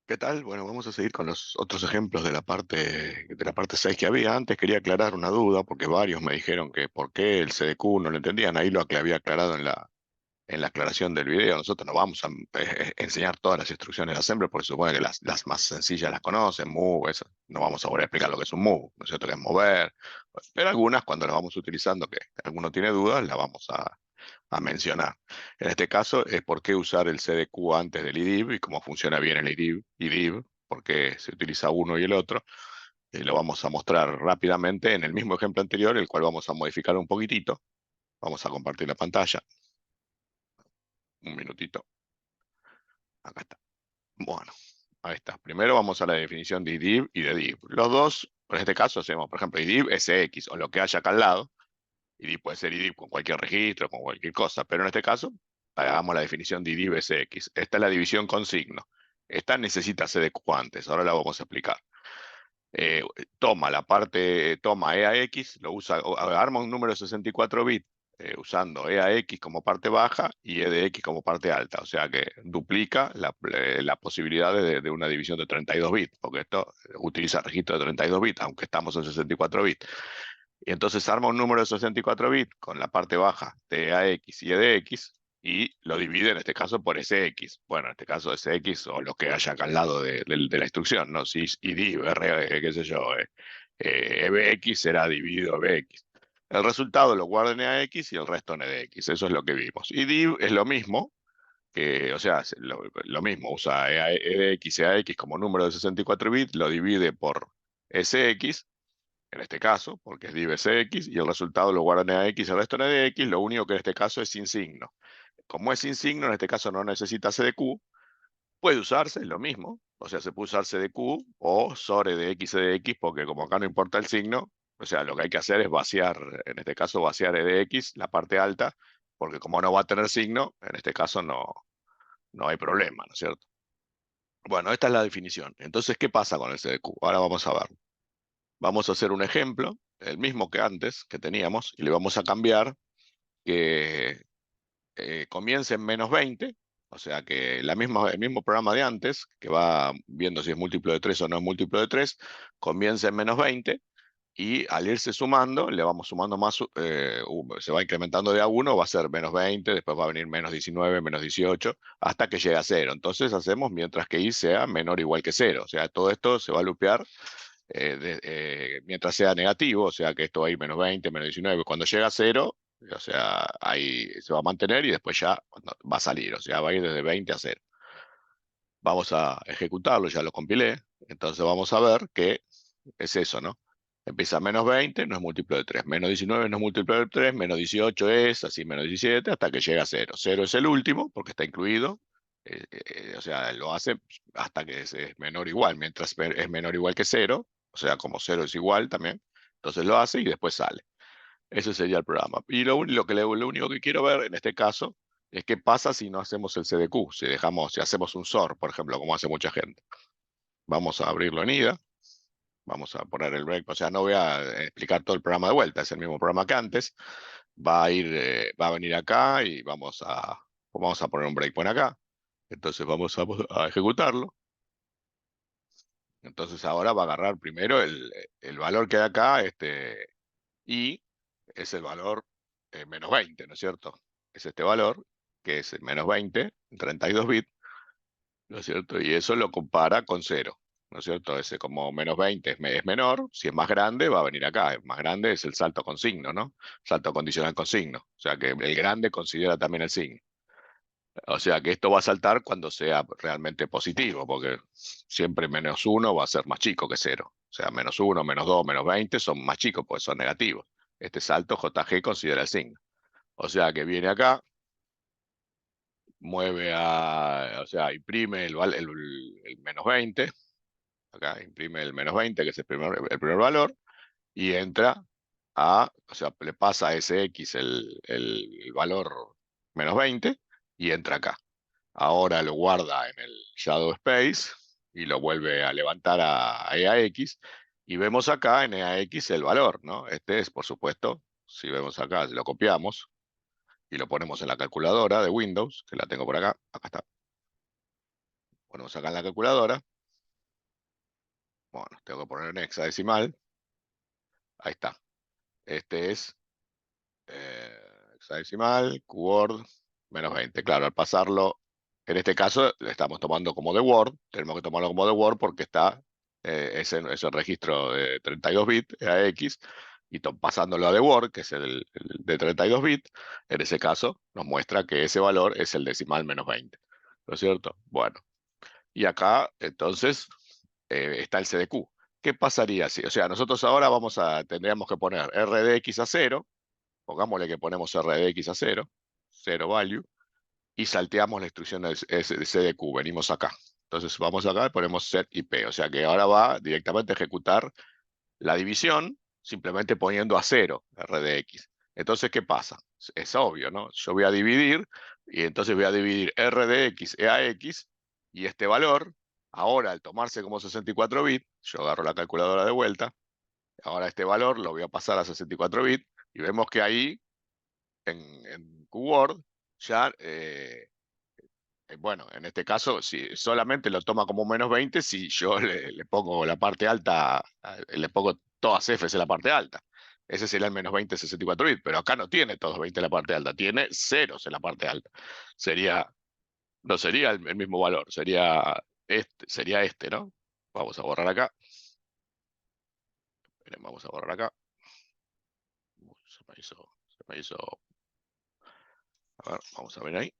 ¿Qué tal? Bueno, vamos a seguir con los otros ejemplos de la parte 6 que había. Antes quería aclarar una duda, porque varios me dijeron que por qué el CDQ no lo entendían. Ahí lo que había aclarado en la aclaración del video. Nosotros no vamos a enseñar todas las instrucciones de Assembler, porque supone que las más sencillas las conocen, move, eso. No vamos a volver a explicar lo que es un move, ¿no es cierto? Que es mover. Pero algunas, cuando las vamos utilizando, que alguno tiene dudas, las vamos a mencionar. En este caso es por qué usar el CDQ antes del IDIV y cómo funciona bien el IDIV, por qué se utiliza uno y el otro. Lo vamos a mostrar rápidamente en el mismo ejemplo anterior, el cual vamos a modificar un poquitito. Vamos a compartir la pantalla. Un minutito. Acá está. Bueno, ahí está. Primero vamos a la definición de IDIV y de DIV. Los dos, en este caso hacemos, por ejemplo, IDIV SX o lo que haya acá al lado. IDIV puede ser IDIV con cualquier registro, con cualquier cosa, pero en este caso hagamos la definición de IDIV SX. Esta es la división con signo. Esta necesita CDQ antes, ahora la vamos a explicar. Eh, toma EAX, arma un número de 64 bits usando EAX como parte baja y EDX como parte alta, o sea que duplica la posibilidad de una división de 32 bits, porque esto utiliza registro de 32 bits, aunque estamos en 64 bits. Y entonces arma un número de 64 bits con la parte baja de EAX y EDX y lo divide en este caso por SX. Bueno, en este caso SX o lo que haya acá al lado de la instrucción, ¿no? Sys y div, qué sé yo, EBX será dividido EBX. El resultado lo guarda en EAX y el resto en EDX. Eso es lo que vimos. Y div es lo mismo, o sea, es lo mismo, usa EDX, EAX como número de 64 bits, lo divide por SX en este caso, porque es div SX, y el resultado lo guarda en EAX y el resto en EDX, lo único que en este caso es sin signo. Como es sin signo, en este caso no necesita CDQ, puede usarse, es lo mismo, o sea, se puede usar CDQ o SORE de X EDX, porque como acá no importa el signo, o sea, lo que hay que hacer es vaciar, en este caso vaciar EDX, la parte alta, porque como no va a tener signo, en este caso no hay problema, ¿no es cierto? Bueno, esta es la definición. Entonces, ¿qué pasa con el CDQ? Ahora vamos a ver. Vamos a hacer un ejemplo, el mismo que antes, que teníamos, y le vamos a cambiar que comience en -20, o sea que el mismo programa de antes, que va viendo si es múltiplo de 3 o no es múltiplo de 3, comienza en -20 y al irse sumando, le vamos sumando más, se va incrementando de a 1, va a ser -20, después va a venir -19, -18, hasta que llegue a 0. Entonces hacemos mientras que y sea menor o igual que 0, o sea, todo esto se va a lupear mientras sea negativo, o sea que esto va a ir -20, -19. Cuando llega a 0, o sea, ahí se va a mantener y después ya va a salir, o sea, va a ir desde 20 a 0. Vamos a ejecutarlo, ya lo compilé, entonces vamos a ver que es eso, ¿no? Empieza -20, no es múltiplo de 3, -19 no es múltiplo de 3, -18 es, así -17, hasta que llega a 0. 0 es el último, porque está incluido, o sea, lo hace hasta que es menor o igual, mientras es menor o igual que 0, o sea, como 0 es igual también, entonces lo hace y después sale. Ese sería el programa. Y lo único que quiero ver en este caso es qué pasa si no hacemos el CDQ, si hacemos un SOR, por ejemplo, como hace mucha gente. Vamos a abrirlo en IDA, vamos a poner el break, o sea, no voy a explicar todo el programa de vuelta, es el mismo programa que antes. Va a venir acá y vamos a poner un breakpoint acá. Entonces vamos a ejecutarlo. Entonces ahora va a agarrar primero el valor que hay acá, y es el valor -20, ¿no es cierto? Es este valor, que es el -20, 32 bits, ¿no es cierto? Y eso lo compara con 0, ¿no es cierto? Ese como -20 es menor, si es más grande va a venir acá, es más grande es el salto con signo, ¿no? Salto condicional con signo, o sea que el grande considera también el signo. O sea que esto va a saltar cuando sea realmente positivo, porque siempre -1 va a ser más chico que 0. O sea, -1, -2, -20 son más chicos, pues son negativos. Este salto JG considera el signo. O sea que viene acá, o sea, imprime el -20, acá imprime el -20, que es el primer valor, y entra o sea, le pasa a SX el valor -20 y entra acá. Ahora lo guarda en el shadow space y lo vuelve a levantar a EAX. Y vemos acá en EAX el valor, ¿no? Este es, por supuesto, si vemos acá, lo copiamos y lo ponemos en la calculadora de Windows, que la tengo por acá. Acá está. Ponemos acá en la calculadora. Bueno, tengo que poner en hexadecimal. Ahí está. Este es hexadecimal, QWORD, -20. Claro, al pasarlo, en este caso, le estamos tomando como de Word. Tenemos que tomarlo como de Word porque está ese registro de 32 bits, AX, y pasándolo a de Word, que es el de 32 bits, en ese caso nos muestra que ese valor es el decimal -20. ¿No es cierto? Bueno, y acá entonces está el CDQ. ¿Qué pasaría si? O sea, nosotros ahora tendríamos que poner R de X a 0, pongámosle que ponemos R de X a 0, 0 value, y salteamos la instrucción de CDQ, venimos acá. Entonces vamos acá y ponemos set IP, o sea que ahora va directamente a ejecutar la división simplemente poniendo a 0 R de X. Entonces, ¿qué pasa? Es obvio, ¿no? Yo voy a dividir y entonces voy a dividir R de X e a X y este valor, ahora al tomarse como 64 bits, yo agarro la calculadora de vuelta, ahora este valor lo voy a pasar a 64 bits y vemos que ahí en QWORD ya bueno, en este caso, si solamente lo toma como -20, si yo le pongo la parte alta, le pongo todas Fs en la parte alta. Ese sería el -20 64 bits, pero acá no tiene todos 20 en la parte alta, tiene ceros en la parte alta. Sería, no sería el mismo valor, sería este, ¿no? Vamos a borrar acá. Miren, vamos a borrar acá. Se me hizo. A ver, vamos a ver ahí.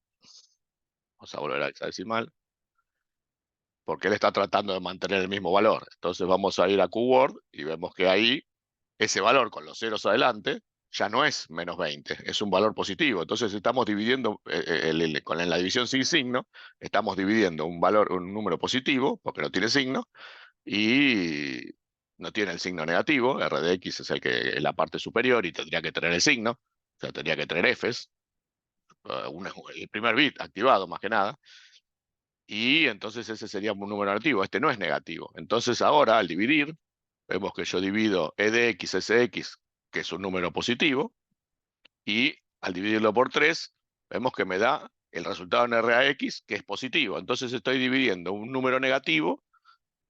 Vamos a volver a hexadecimal. Porque él está tratando de mantener el mismo valor. Entonces vamos a ir a QWORD y vemos que ahí ese valor con los ceros adelante ya no es -20, es un valor positivo. Entonces estamos dividiendo, con la división sin signo, estamos dividiendo un número positivo, porque no tiene signo, y no tiene el signo negativo. R de X es es la parte superior y tendría que tener el signo, o sea, tendría que tener Fs, el primer bit activado más que nada. Y entonces ese sería un número negativo, este no es negativo. Entonces ahora al dividir, vemos que yo divido E de X, SX, que es un número positivo, y al dividirlo por 3, vemos que me da el resultado en RAX, que es positivo. Entonces estoy dividiendo un número negativo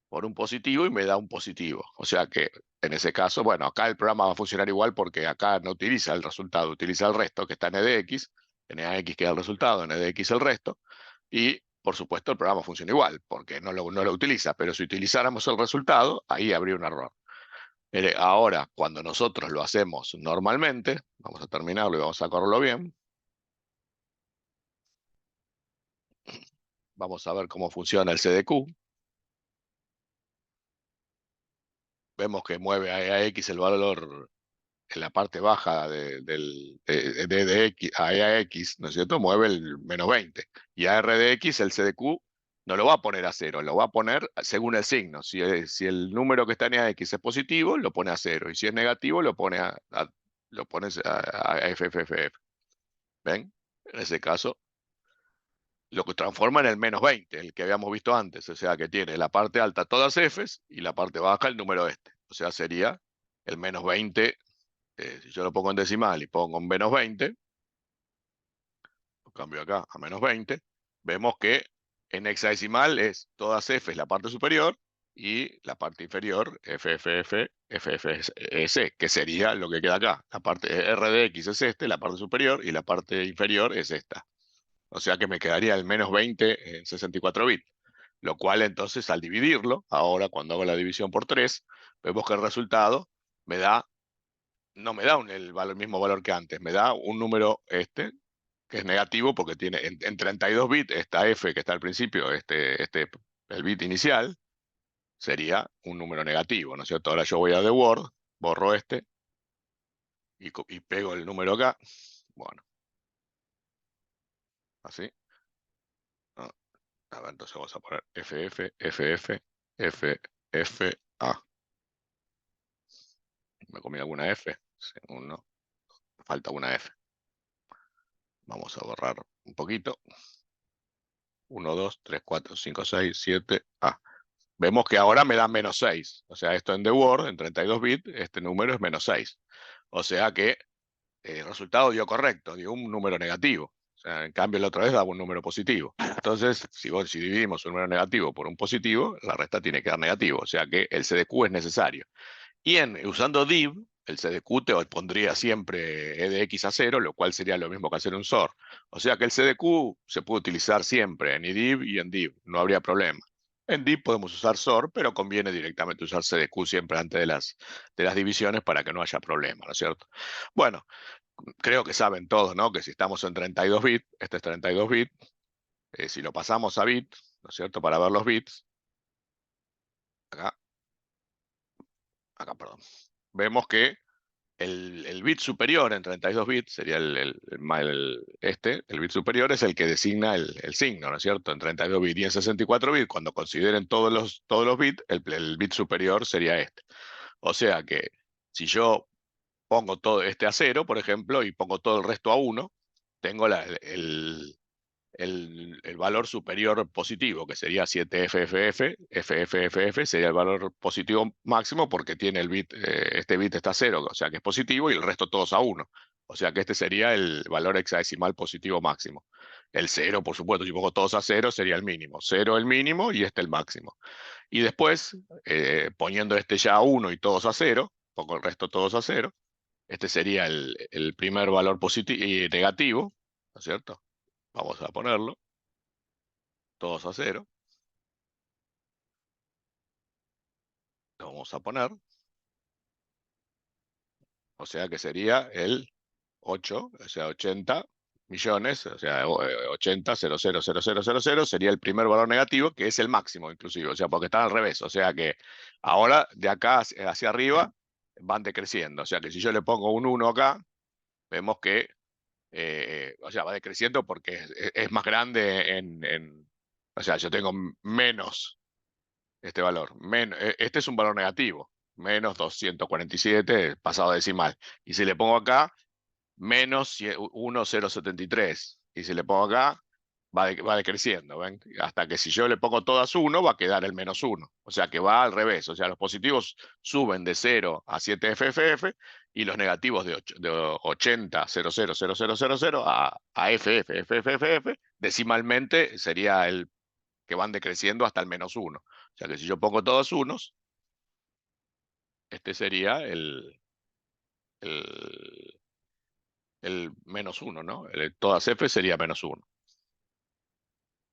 por un positivo y me da un positivo. O sea que en ese caso, bueno, acá el programa va a funcionar igual porque acá no utiliza el resultado, utiliza el resto que está en EDX, en EAX queda el resultado, en EDX el resto, y por supuesto el programa funciona igual porque no lo utiliza, pero si utilizáramos el resultado, ahí habría un error. Mire, ahora, cuando nosotros lo hacemos normalmente, vamos a terminarlo y vamos a correrlo bien, vamos a ver cómo funciona el CDQ. Vemos que mueve a X el valor en la parte baja de X, a X, ¿no es cierto? Mueve el -20. Y a R de X, el CDQ, no lo va a poner a 0, lo va a poner según el signo. Si el número que está en AX es positivo, lo pone a 0. Y si es negativo, lo pone lo pones a FFFF. ¿Ven? En ese caso, lo que transforma en el -20, el que habíamos visto antes. O sea, que tiene la parte alta todas Fs y la parte baja el número este. O sea, sería el -20. Si yo lo pongo en decimal y pongo en -20, lo cambio acá a -20, vemos que en hexadecimal es todas F es la parte superior y la parte inferior FFF, FFS, que sería lo que queda acá. La parte R de X es la parte superior, y la parte inferior es esta. O sea que me quedaría el -20 en 64 bits. Lo cual entonces al dividirlo, ahora cuando hago la división por 3, vemos que el resultado me da no me da el mismo valor que antes, me da un número que es negativo porque tiene en 32 bits esta F que está al principio, el bit inicial, sería un número negativo, ¿no es cierto? Ahora yo voy a The Word, borro y pego el número acá, bueno, así. Ah, a ver, entonces vamos a poner FF, FF, FFA. ¿Me comí alguna F? Sí, uno, falta una F. Vamos a borrar un poquito. 1, 2, 3, 4, 5, 6, 7. Vemos que ahora me da -6. O sea, esto en The Word, en 32 bits, este número es -6. O sea que el resultado dio correcto, dio un número negativo. sea, en cambio, la otra vez daba un número positivo. Entonces, si dividimos un número negativo por un positivo, la resta tiene que dar negativo. O sea que el CDQ es necesario. Y usando div, el CDQ te pondría siempre e de x a 0, lo cual sería lo mismo que hacer un SOR. O sea que el CDQ se puede utilizar siempre en IDIV y en div, no habría problema. En div podemos usar SOR, pero conviene directamente usar CDQ siempre antes de las divisiones para que no haya problema, ¿no es cierto? Bueno, creo que saben todos, ¿no? Que si estamos en 32 bits, este es 32 bits, si lo pasamos a bit, ¿no es cierto? Para ver los bits, acá, perdón, vemos que el bit superior en 32 bits sería el bit superior es el que designa el signo, ¿no es cierto? En 32 bits y en 64 bits, cuando consideren todos los bits, el bit superior sería este. O sea que si yo pongo todo este a 0, por ejemplo, y pongo todo el resto a 1, tengo el valor superior positivo, que sería 7FFF, FFFF sería el valor positivo máximo porque tiene este bit está a 0, o sea que es positivo, y el resto todos a 1. O sea que este sería el valor hexadecimal positivo máximo. El 0, por supuesto, si pongo todos a 0, sería el mínimo. 0 el mínimo y este el máximo. Y después, poniendo este ya a 1 y todos a 0, pongo el resto todos a 0, este sería el primer valor positivo y negativo, ¿no es cierto? Vamos a ponerlo, todos a 0. Lo vamos a poner. O sea que sería el 8, o sea, 80 millones, o sea, 80, 0, 0, 0, 0, 0, 0, sería el primer valor negativo, que es el máximo inclusive, o sea, porque está al revés. O sea que ahora de acá hacia arriba van decreciendo. O sea que si yo le pongo un 1 acá, vemos que, o sea, va decreciendo porque es más grande o sea, yo tengo menos este valor. Este es un valor negativo, menos 247 pasado a decimal. Y si le pongo acá, menos 1073. Y si le pongo acá, va decreciendo, ¿ven? Hasta que si yo le pongo todas 1, va a quedar el menos 1. O sea que va al revés. O sea, los positivos suben de 0 a 7FFF y los negativos de 80, 000000 a FFFFF, decimalmente sería el que van decreciendo hasta el menos 1. O sea que si yo pongo todos unos, este sería el, el menos 1, ¿no? Todas F sería menos 1.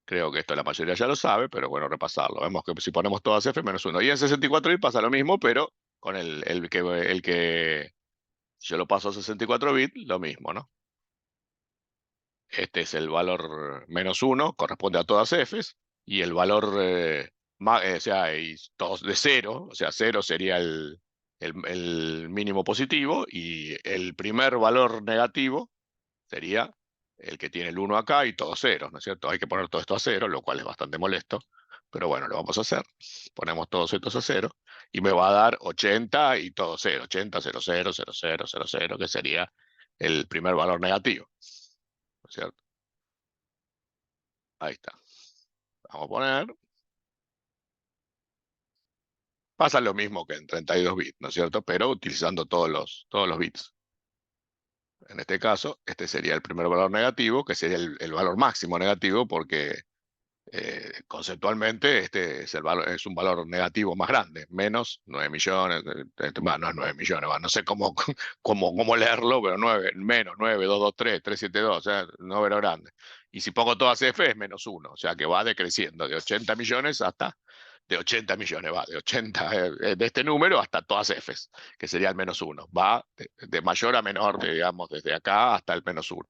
Creo que esto la mayoría ya lo sabe, pero bueno, repasarlo. Vemos que si ponemos todas F, menos 1. Y en 64 bits pasa lo mismo, pero con si yo lo paso a 64 bits, lo mismo, ¿no? Este es el valor menos 1, corresponde a todas Fs, y el valor, o sea, y todos de 0, o sea, 0 sería el mínimo positivo, y el primer valor negativo sería el que tiene el 1 acá y todos ceros, ¿no es cierto? Hay que poner todo esto a 0, lo cual es bastante molesto, pero bueno, lo vamos a hacer. Ponemos todos estos a 0 y me va a dar 80 y todo 0, 80, 0, 0, 0, 0, 0, 0, que sería el primer valor negativo, ¿no es cierto? Ahí está. Vamos a poner. Pasa lo mismo que en 32 bits, ¿no es cierto? Pero utilizando todos los bits. En este caso, este sería el primer valor negativo, que sería el valor máximo negativo, porque conceptualmente este es un valor negativo más grande, menos 9 millones, no es 9 millones, no sé cómo leerlo, pero menos 9, 2, 2, 3, 3, 7, 2, o sea, no era grande. Y si pongo todas F es menos 1, o sea que va decreciendo de 80 millones hasta, de 80 millones, va de 80, de este número hasta todas Fs, que sería el menos 1. Va de mayor a menor, digamos, desde acá hasta el menos 1.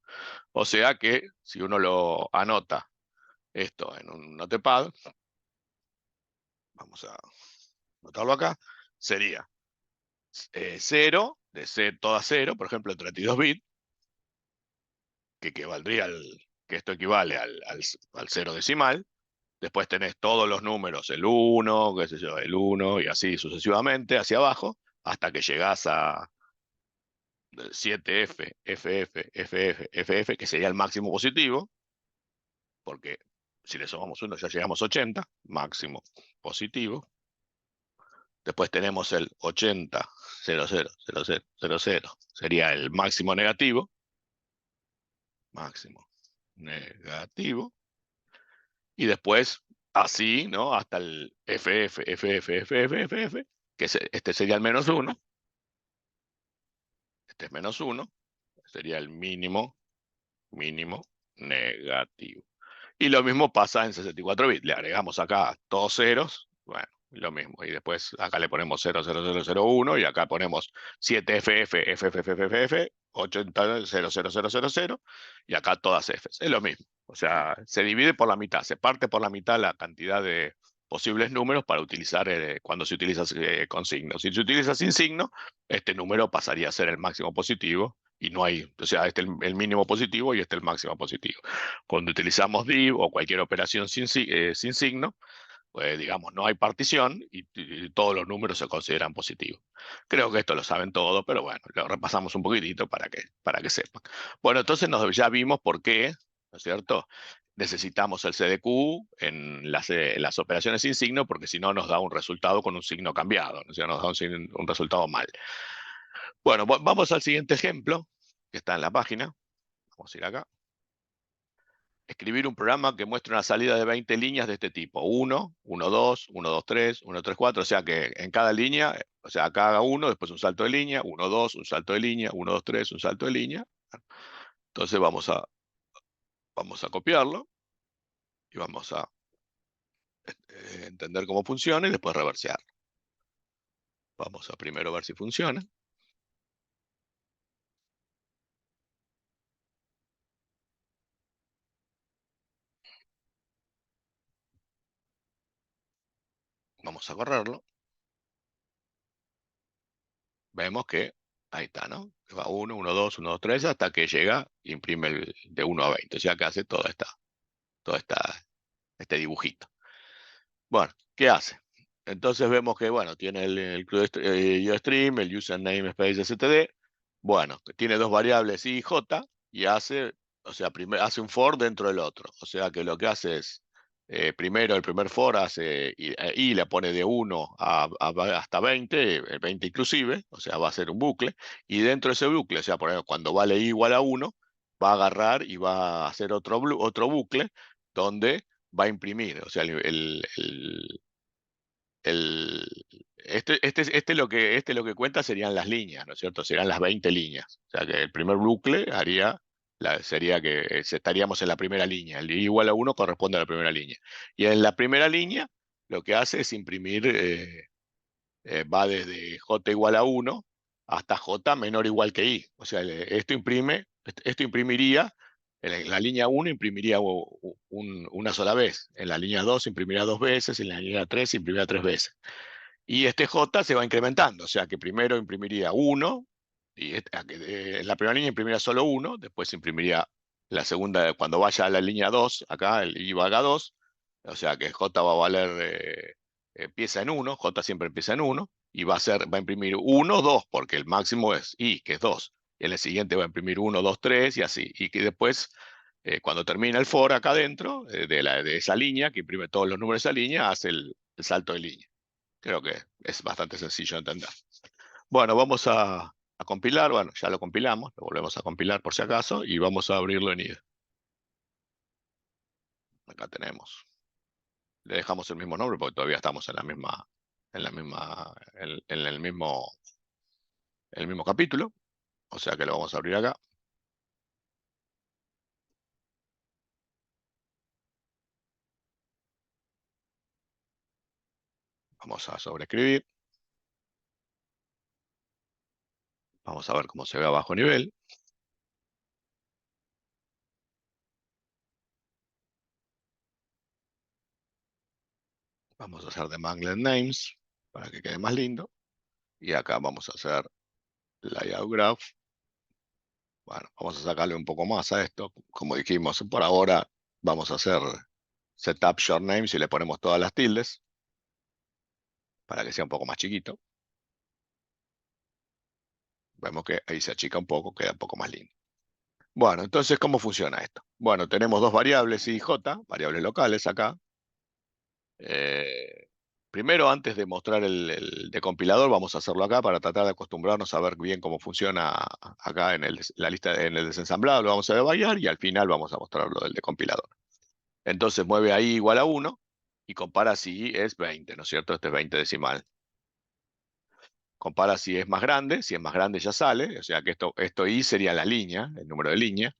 O sea que si uno lo anota esto en un notepad, vamos a anotarlo acá, sería 0, de C toda 0, por ejemplo, en 32 bits, que equivaldría que esto equivale al 0 decimal. Después tenés todos los números, el 1, qué sé yo, el 1, y así sucesivamente hacia abajo, hasta que llegás a 7F, FF, FF, FF, que sería el máximo positivo, porque si le sumamos 1 ya llegamos a 80, máximo positivo. Después tenemos el 80, 00, 00, 00, sería el máximo negativo. Máximo negativo. Y después, así, ¿no? Hasta el FF, que este sería el -1. Este es -1. Sería el mínimo negativo. Y lo mismo pasa en 64 bits. Le agregamos acá todos ceros. Bueno, lo mismo. Y después acá le ponemos 00001 y acá ponemos 7FF, FFFFF, 80, 00000 y acá todas Fs. Es lo mismo. O sea, se divide por la mitad, se parte por la mitad la cantidad de posibles números para utilizar cuando se utiliza con signo. Si se utiliza sin signo, este número pasaría a ser el máximo positivo y no hay, o sea, este es el mínimo positivo y este el máximo positivo. Cuando utilizamos div o cualquier operación sin signo, pues digamos, no hay partición y todos los números se consideran positivos. Creo que esto lo saben todos, pero bueno, lo repasamos un poquitito para que sepan. Bueno, entonces ya vimos por qué, ¿no es cierto? Necesitamos el CDQ en las operaciones sin signo, porque si no nos da un resultado con un signo cambiado, ¿no? O sea, nos da un resultado mal. Bueno, vamos al siguiente ejemplo, que está en la página. Vamos a ir acá. Escribir un programa que muestre una salida de 20 líneas de este tipo. 1, 1, 2, 1, 2, 3, 1, 3, 4. O sea que en cada línea, o sea, acá haga 1, después un salto de línea, 1, 2, un salto de línea, 1, 2, 3, un salto de línea. Entonces vamos a copiarlo y vamos a entender cómo funciona y después reversear. Vamos a primero ver si funciona. Vamos a correrlo. Vemos que ahí está, ¿no? Va 1, 1, 2, 1, 2, 3, hasta que llega, imprime de 1 a 20. O sea que hace este dibujito. Bueno, ¿qué hace? Entonces vemos que, bueno, tiene el UStream, el username space std. Bueno, que tiene dos variables i y j y hace, o sea, hace un for dentro del otro. O sea que lo que hace es, primero, el primer for hace i le pone de 1 hasta 20, 20 inclusive, o sea, va a ser un bucle. Y dentro de ese bucle, o sea, por ejemplo, cuando vale i igual a 1, va a agarrar y va a hacer otro bucle donde va a imprimir. O sea, el- lo que cuenta serían las líneas, ¿no es cierto? Serían las 20 líneas. O sea, que el primer bucle sería que estaríamos en la primera línea. El i igual a 1 corresponde a la primera línea. Y en la primera línea lo que hace es imprimir, va desde j igual a 1 hasta j menor o igual que i. O sea, esto imprimiría, en la línea 1 imprimiría una sola vez, en la línea 2 imprimiría dos veces, en la línea 3 imprimiría tres veces. Y este j se va incrementando, o sea que primero imprimiría 1, y en la primera línea imprimiría solo 1, después imprimiría la segunda, cuando vaya a la línea 2, acá el i valga 2, o sea que j va a valer, empieza en 1, j siempre empieza en 1, y va a imprimir 1, 2, porque el máximo es i, que es 2. Y en el siguiente va a imprimir 1, 2, 3 y así. Y que después, cuando termina el for acá adentro, de esa línea, que imprime todos los números de esa línea, hace el salto de línea. Creo que es bastante sencillo de entender. Bueno, vamos a compilar. Bueno, ya lo compilamos, lo volvemos a compilar por si acaso y vamos a abrirlo en IDE. Acá tenemos. Le dejamos el mismo nombre porque todavía estamos en el mismo capítulo. O sea que lo vamos a abrir acá. Vamos a sobreescribir. Vamos a ver cómo se ve a bajo nivel. Vamos a hacer de Mangler Names para que quede más lindo. Y acá vamos a hacer Layout Graph. Bueno, vamos a sacarle un poco más a esto. Como dijimos, por ahora vamos a hacer Setup Short Names y le ponemos todas las tildes para que sea un poco más chiquito. Vemos que ahí se achica un poco, queda un poco más lindo. Bueno, entonces, ¿cómo funciona esto? Bueno, tenemos dos variables i y j, variables locales acá. primero, antes de mostrar el decompilador, vamos a hacerlo acá para tratar de acostumbrarnos a ver bien cómo funciona acá en la lista, en el desensamblado, lo vamos a debayar y al final vamos a mostrar lo del decompilador. Entonces mueve ahí igual a 1 y compara si es 20, ¿no es cierto? Este es 20 decimal. Compara si es más grande ya sale, o sea que esto I sería la línea, el número de línea.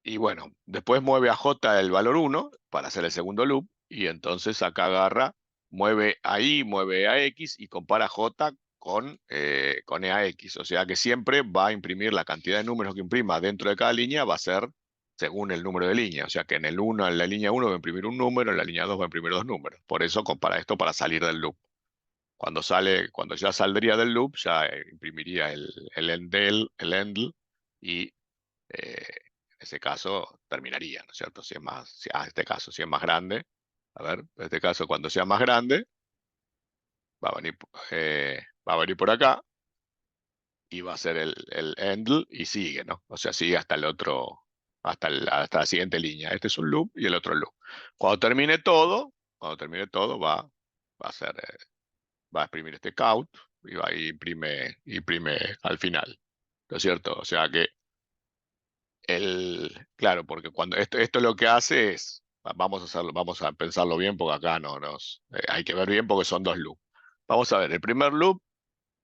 Y bueno, después mueve a J el valor 1 para hacer el segundo loop, y entonces acá agarra, mueve a I, mueve a X y compara J con E a X. O sea que siempre va a imprimir la cantidad de números que imprima dentro de cada línea, va a ser según el número de línea. O sea que en la línea 1 va a imprimir un número, en la línea 2 va a imprimir dos números. Por eso compara esto para salir del loop. Cuando ya saldría del loop, ya imprimiría el endl y en ese caso terminaría, ¿no es cierto? Si es más, este caso, si es más grande, a ver, en este caso cuando sea más grande, va a venir, va a venir por acá y va a ser el endl y sigue, ¿no? O sea, sigue hasta el otro, hasta la siguiente línea. Este es un loop y el otro loop. Cuando termine todo, va a ser, va a exprimir este count y va y imprime al final, ¿no es cierto? O sea que claro, porque cuando esto lo que hace es, vamos a hacerlo, vamos a pensarlo bien porque acá hay que ver bien porque son dos loops. Vamos a ver, el primer loop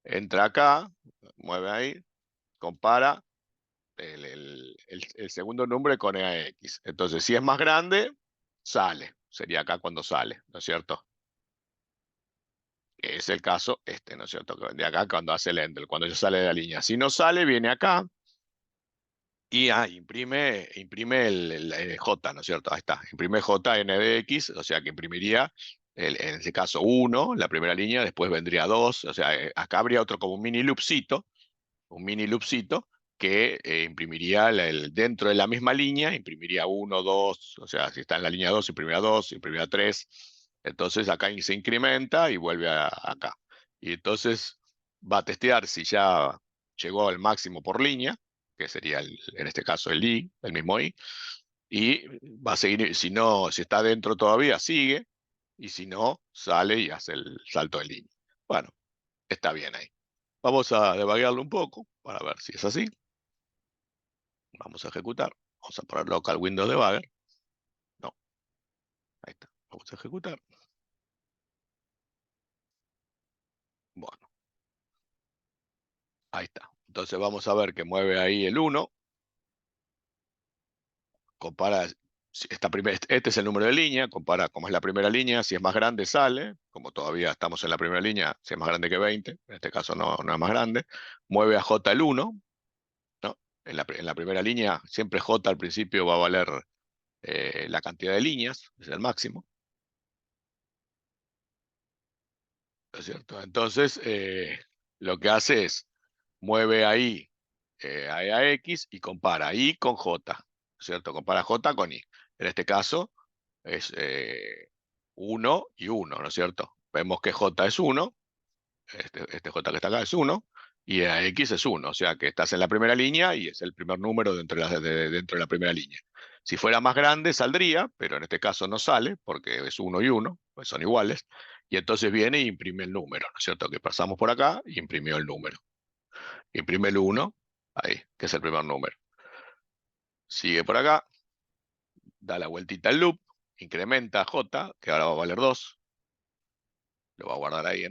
entra acá, mueve ahí, compara el segundo nombre con EAX. Entonces, si es más grande, sale. Sería acá cuando sale, ¿no es cierto? Que es el caso este, ¿no es cierto? De acá cuando hace el ender, cuando ya sale de la línea. Si no sale, viene acá y imprime el J, ¿no es cierto? Ahí está, imprime J n de X, o sea que imprimiría, en ese caso, 1, la primera línea, después vendría 2, o sea, acá habría otro como un mini loopcito que imprimiría dentro de la misma línea, imprimiría 1, 2, o sea, si está en la línea 2, imprimiría 3, entonces acá se incrementa y vuelve acá. Y entonces va a testear si ya llegó al máximo por línea, que sería en este caso el I, el mismo I, y va a seguir, si no, si está dentro todavía, sigue, y si no, sale y hace el salto de línea. Bueno, está bien ahí. Vamos a debaguearlo un poco para ver si es así. Vamos a ejecutar. Vamos a poner local Windows Debugger. No, ahí está. Vamos a ejecutar. Bueno, ahí está. Entonces vamos a ver que mueve ahí el 1. Compara, este es el número de línea, compara cómo es la primera línea, si es más grande sale, como todavía estamos en la primera línea, si es más grande que 20, en este caso no es más grande, mueve a J el 1, ¿no? En la primera línea siempre J al principio va a valer la cantidad de líneas, es el máximo, ¿no es cierto? Entonces, lo que hace es, mueve ahí a X y compara I con J, ¿no es cierto? Compara J con I. En este caso es 1 y 1, ¿no es cierto? Vemos que J es 1, este J que está acá es 1, y a X es 1, o sea que estás en la primera línea y es el primer número dentro de la primera línea. Si fuera más grande saldría, pero en este caso no sale porque es 1 y 1, pues son iguales, y entonces viene y imprime el número, ¿no es cierto? Que pasamos por acá y imprimió el número. Imprime el 1, ahí, que es el primer número. Sigue por acá, da la vueltita al loop, incrementa J, que ahora va a valer 2, lo va a guardar ahí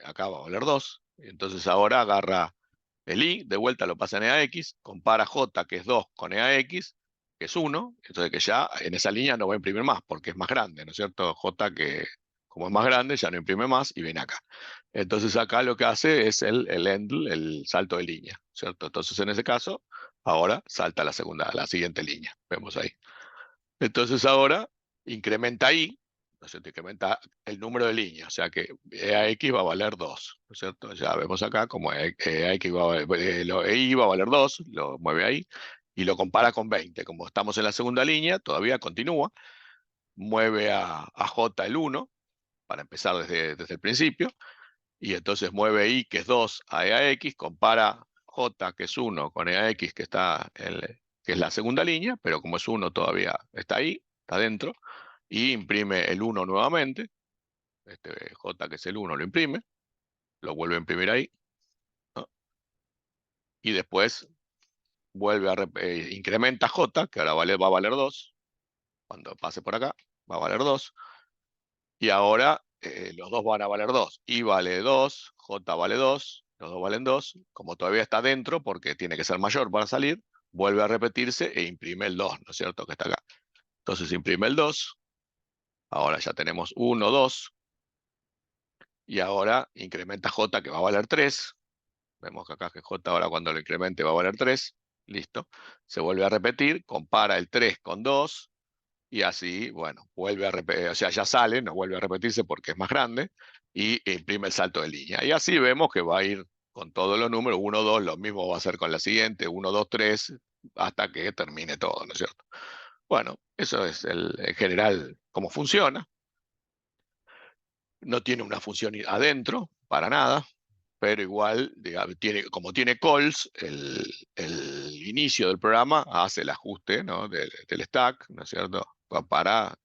acá va a valer 2. Entonces ahora agarra el I, de vuelta lo pasa en EAX, compara J, que es 2, con EAX, que es 1. Entonces que ya en esa línea no va a imprimir más, porque es más grande, ¿no es cierto? J, que como es más grande, ya no imprime más y viene acá. Entonces acá lo que hace es el endl, el salto de línea, ¿cierto? Entonces en ese caso, ahora salta la siguiente línea. Vemos ahí. Entonces ahora incrementa I, ¿no es cierto? Incrementa el número de líneas, o sea que EAX va a valer 2, ¿no es cierto? Ya vemos acá como EAX EI va a valer 2, lo mueve ahí, y lo compara con 20. Como estamos en la segunda línea, todavía continúa, mueve a J el 1, para empezar desde el principio, y entonces mueve I, que es 2, a EAX, compara J, que es 1, con EAX, que es la segunda línea, pero como es 1 todavía está ahí, está dentro, y imprime el 1 nuevamente, este J que es el 1 lo imprime, lo vuelve a imprimir ahí, ¿no? Y después vuelve a incrementa J, que ahora va a valer 2, cuando pase por acá, va a valer 2, y ahora los dos van a valer 2, I vale 2, J vale 2, los dos valen 2, como todavía está dentro, porque tiene que ser mayor para salir, vuelve a repetirse e imprime el 2, ¿no es cierto?, que está acá. Entonces imprime el 2, ahora ya tenemos 1, 2, y ahora incrementa J, que va a valer 3, vemos que acá que J ahora cuando lo incremente va a valer 3, listo, se vuelve a repetir, compara el 3 con 2, y así, bueno, vuelve a repetir, o sea, ya sale, no vuelve a repetirse porque es más grande, y imprime el salto de línea. Y así vemos que va a ir con todos los números, 1, 2, lo mismo va a hacer con la siguiente, 1, 2, 3, hasta que termine todo, ¿no es cierto? Bueno, eso es en general cómo funciona. No tiene una función adentro, para nada, pero igual, digamos, como tiene calls, el inicio del programa hace el ajuste, ¿no?, del stack, ¿no es cierto?, para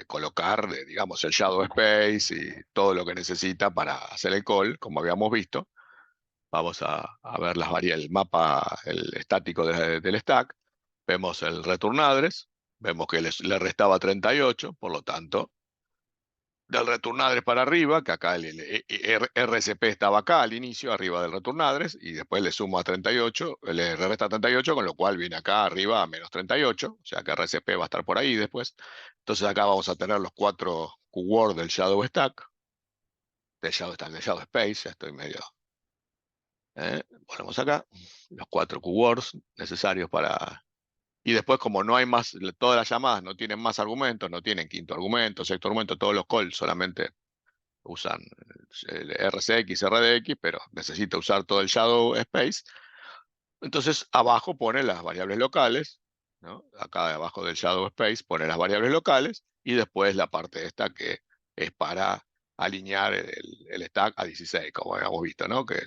colocar, digamos, el shadow space y todo lo que necesita para hacer el call, como habíamos visto. Vamos a ver el mapa, el estático del stack. Vemos el return address, vemos que le restaba 38, por lo tanto, del return address para arriba, que acá el RCP estaba acá al inicio, arriba del return address, y después le sumo a 38, le resta 38, con lo cual viene acá arriba a menos 38, o sea que RCP va a estar por ahí después. Entonces acá vamos a tener los 4 keywords del Shadow Stack, del Shadow Space, ya estoy medio... Ponemos acá, los 4 keywords necesarios para... Y después, como no hay más, todas las llamadas no tienen más argumentos, no tienen quinto argumento, sexto argumento, todos los calls solamente usan el RCX, RDX, pero necesita usar todo el shadow space. Entonces abajo pone las variables locales, ¿no? Acá abajo del shadow space pone las variables locales, y después la parte esta que es para alinear el stack a 16, como habíamos visto, ¿no? Que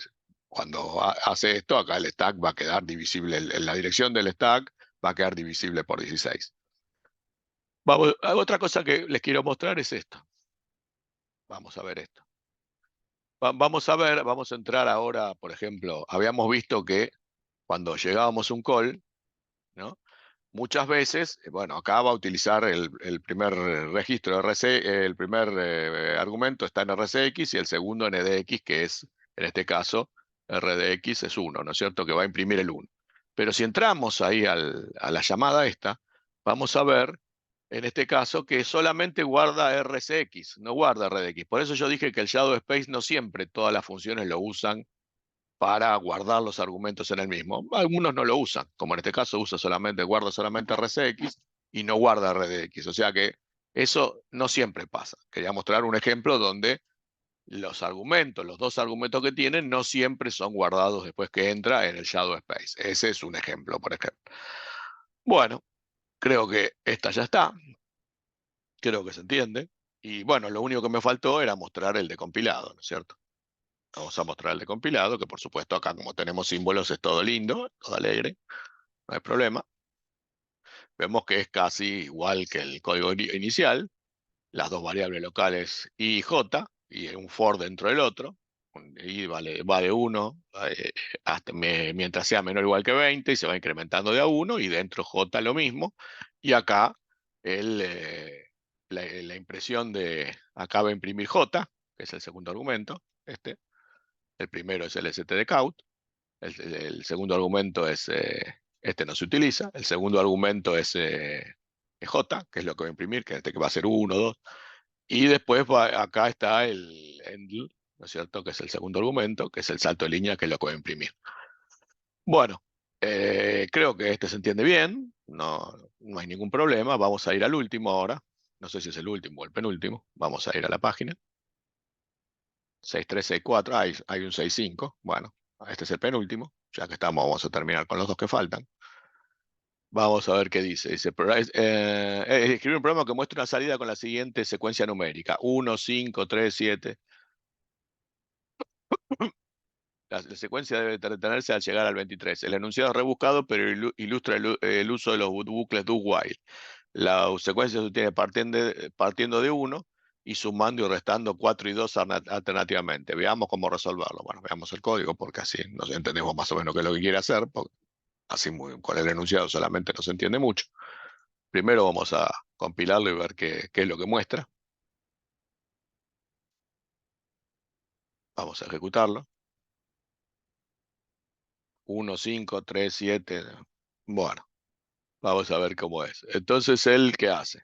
cuando hace esto, acá el stack va a quedar divisible, la dirección del stack va a quedar divisible por 16. Otra cosa que les quiero mostrar es esto. Vamos a ver esto. Vamos a entrar ahora, por ejemplo, habíamos visto que cuando llegábamos a un call, ¿no?, muchas veces, bueno, acá va a utilizar el primer registro RC, el primer argumento está en RCX y el segundo en EDX, que es, en este caso, RDX es 1, ¿no es cierto?, que va a imprimir el 1. Pero si entramos ahí a la llamada esta, vamos a ver, en este caso, que solamente guarda RCX, no guarda RDX. Por eso yo dije que el Shadow Space no siempre todas las funciones lo usan para guardar los argumentos en el mismo. Algunos no lo usan, como en este caso guarda solamente RCX y no guarda RDX. O sea que eso no siempre pasa. Quería mostrar un ejemplo donde los dos argumentos que tienen, no siempre son guardados después que entra en el Shadow Space. Ese es un ejemplo, por ejemplo. Bueno, creo que esta ya está. Creo que se entiende. Y bueno, lo único que me faltó era mostrar el de compilado, ¿no es cierto? Vamos a mostrar el de compilado, que por supuesto acá, como tenemos símbolos, es todo lindo, todo alegre, no hay problema. Vemos que es casi igual que el código inicial, las dos variables locales I y J, y un for dentro del otro. I va de 1 mientras sea menor o igual que 20, y se va incrementando de a 1, y dentro J lo mismo. Y acá la impresión acá va a imprimir J, que es el segundo argumento, el primero es el stdcount, el segundo argumento es, este no se utiliza, el segundo argumento es J, que es lo que va a imprimir, que va a ser 1, 2, y después acá está el endl, ¿no es cierto?, que es el segundo argumento, que es el salto de línea, que es lo que va a imprimir. Bueno, creo que este se entiende bien, no hay ningún problema. Vamos a ir al último ahora, no sé si es el último o el penúltimo, vamos a ir a la página. 6364, hay un 65, bueno, este es el penúltimo, ya que estamos, vamos a terminar con los dos que faltan. Vamos a ver qué dice. Dice, escribir un programa que muestre una salida con la siguiente secuencia numérica: 1, 5, 3, 7. La secuencia debe detenerse al llegar al 23. El enunciado es rebuscado, pero ilustra el uso de los bucles do while. La secuencia se obtiene partiendo de 1, y sumando y restando 4 y 2 alternativamente. Veamos cómo resolverlo. Bueno, veamos el código porque así nos entendemos más o menos qué es lo que quiere hacer, porque así con el enunciado solamente no se entiende mucho. Primero vamos a compilarlo y ver qué es lo que muestra. Vamos a ejecutarlo. 1, 5, 3, 7. Bueno, vamos a ver cómo es. Entonces, ¿él qué hace?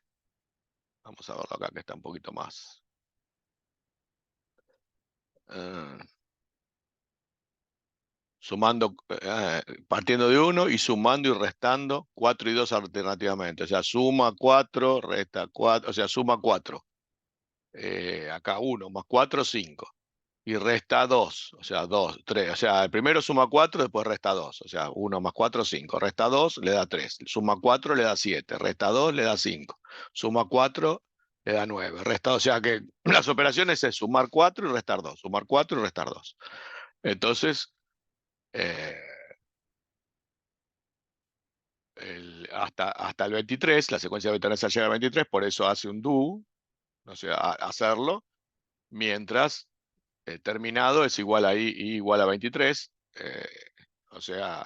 Vamos a verlo acá que está un poquito más. eh, Sumando, partiendo de 1 y sumando y restando 4 y 2 alternativamente. O sea, suma 4, resta 4, o sea, suma 4. Acá 1 más 4, 5. Y resta 2, o sea, 2, 3. O sea, el primero suma 4, después resta 2. O sea, 1 más 4, 5. Resta 2, le da 3. Suma 4, le da 7. Resta 2, le da 5. Suma 4, le da 9. Resta, o sea que las operaciones es sumar 4 y restar 2. Sumar 4 y restar 2. Entonces, eh, hasta el 23, la secuencia de veterana llega al 23, por eso hace un do, o sea, hacerlo, mientras terminado es igual a i igual a 23, o sea,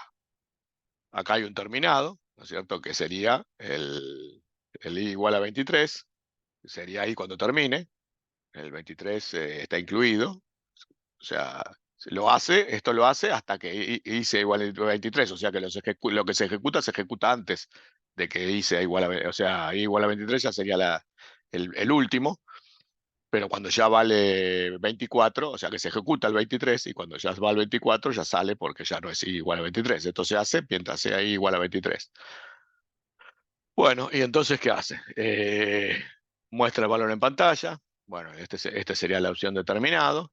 acá hay un terminado, ¿no es cierto? Que sería el i igual a 23, sería ahí cuando termine, el 23 está incluido, o sea, esto lo hace hasta que i sea igual a 23, o sea que lo que se ejecuta antes de que i sea igual a, o sea, i igual a 23 ya sería el último, pero cuando ya vale 24, o sea que se ejecuta el 23 y cuando ya va al 24 ya sale porque ya no es i igual a 23. Esto se hace mientras sea i igual a 23. Bueno, y entonces, ¿qué hace? Muestra el valor en pantalla. Bueno, este sería la opción de terminado.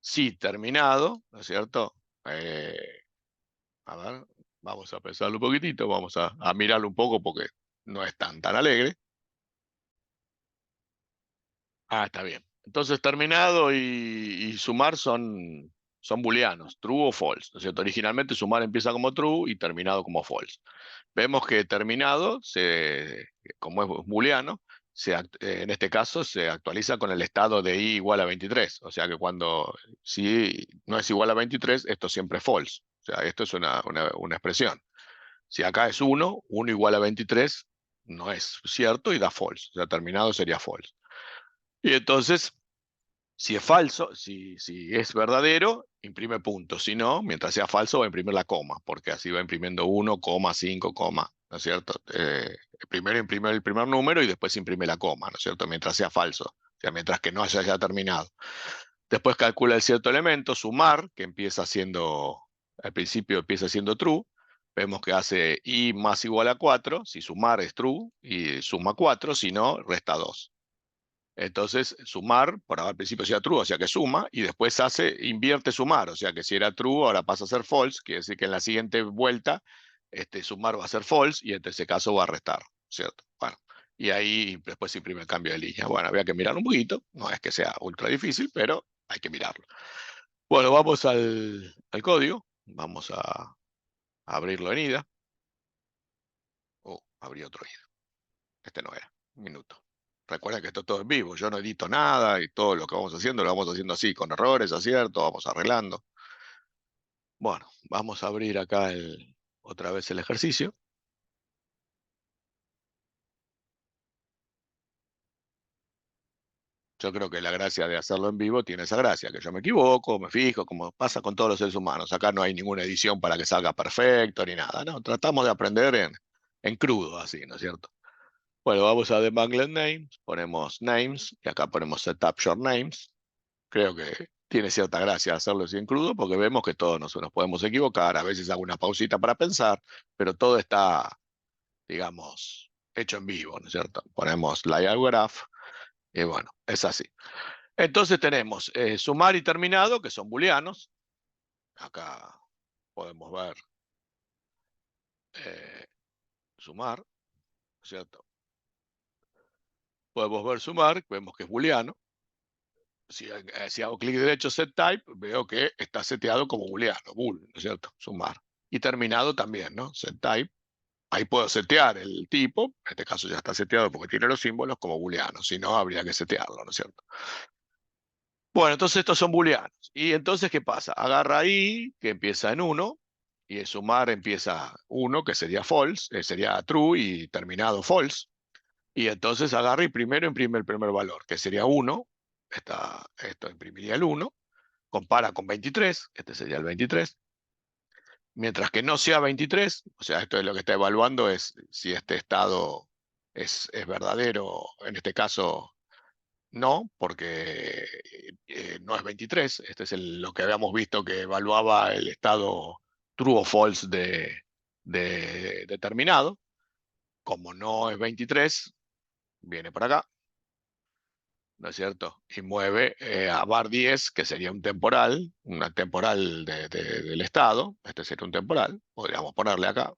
Sí, terminado, ¿no es cierto? A ver, vamos a pensarlo un poquitito, vamos a mirarlo un poco porque no es tan alegre. Ah, está bien. Entonces, terminado y sumar son booleanos, true o false, ¿no es cierto? Originalmente sumar empieza como true y terminado como false. Vemos que terminado, como es booleano, en este caso se actualiza con el estado de i igual a 23. O sea que si no es igual a 23, esto siempre es false. O sea, esto es una expresión. Si acá es 1, 1 igual a 23 no es cierto y da false. O sea, terminado sería false. Y entonces, si es falso, si es verdadero, imprime puntos. Si no, mientras sea falso, va a imprimir la coma, porque así va imprimiendo 1, 5, ¿no es cierto? Primero imprime el primer número y después imprime la coma, ¿no es cierto? Mientras sea falso, o sea, mientras que no haya ya terminado. Después calcula el cierto elemento, sumar, que al principio empieza siendo true. Vemos que hace i más igual a 4, si sumar es true, y suma 4, si no, resta 2. Entonces, sumar, por ahora al principio sea true, o sea que suma, y después invierte sumar, o sea que si era true, ahora pasa a ser false, quiere decir que en la siguiente vuelta, sumar va a ser false, y en ese caso va a restar, ¿cierto? Bueno, y ahí después se imprime el cambio de línea. Bueno, había que mirar un poquito, no es que sea ultra difícil, pero hay que mirarlo. Bueno, vamos al código, vamos a abrirlo en IDA. Oh, abrí otro IDA. Este no era. Un minuto. Recuerda que esto es todo en vivo. Yo no edito nada y todo lo que vamos haciendo lo vamos haciendo así, con errores, aciertos, vamos arreglando. Bueno, vamos a abrir acá otra vez el ejercicio. Yo creo que la gracia de hacerlo en vivo tiene esa gracia, que yo me equivoco, me fijo, como pasa con todos los seres humanos. Acá no hay ninguna edición para que salga perfecto ni nada, ¿no? Tratamos de aprender en crudo, así, ¿no es cierto? Bueno, vamos a Debuglet Names, ponemos Names, y acá ponemos Setup Short Names. Creo que tiene cierta gracia hacerlo así en crudo porque vemos que todos nos podemos equivocar, a veces hago una pausita para pensar, pero todo está, digamos, hecho en vivo, ¿no es cierto? Ponemos layout graph y bueno, es así. Entonces tenemos sumar y terminado, que son booleanos. Acá podemos ver eh, sumar, ¿no es cierto? Podemos ver sumar, vemos que es booleano. Si hago clic derecho set type, veo que está seteado como booleano, bool, ¿no es cierto? Sumar. Y terminado también, ¿no? Set type. ahí puedo setear el tipo, en este caso ya está seteado porque tiene los símbolos como booleanos, si no habría que setearlo, ¿no es cierto? Bueno, entonces estos son booleanos. Y entonces, ¿qué pasa? Agarra ahí, que empieza en 1, y el sumar empieza 1, que sería false, sería true y terminado false. Y entonces agarra y primero imprime el primer valor, que sería 1. Esto imprimiría el 1. Compara con 23, este sería el 23. Mientras que no sea 23, o sea, esto es lo que está evaluando es si este estado es verdadero, en este caso no, porque no es 23. Este es lo que habíamos visto que evaluaba el estado true o false de determinado. Como no es 23, viene por acá, ¿no es cierto? Y mueve a var 10, que sería un temporal, una temporal del estado. Este sería un temporal, podríamos ponerle acá.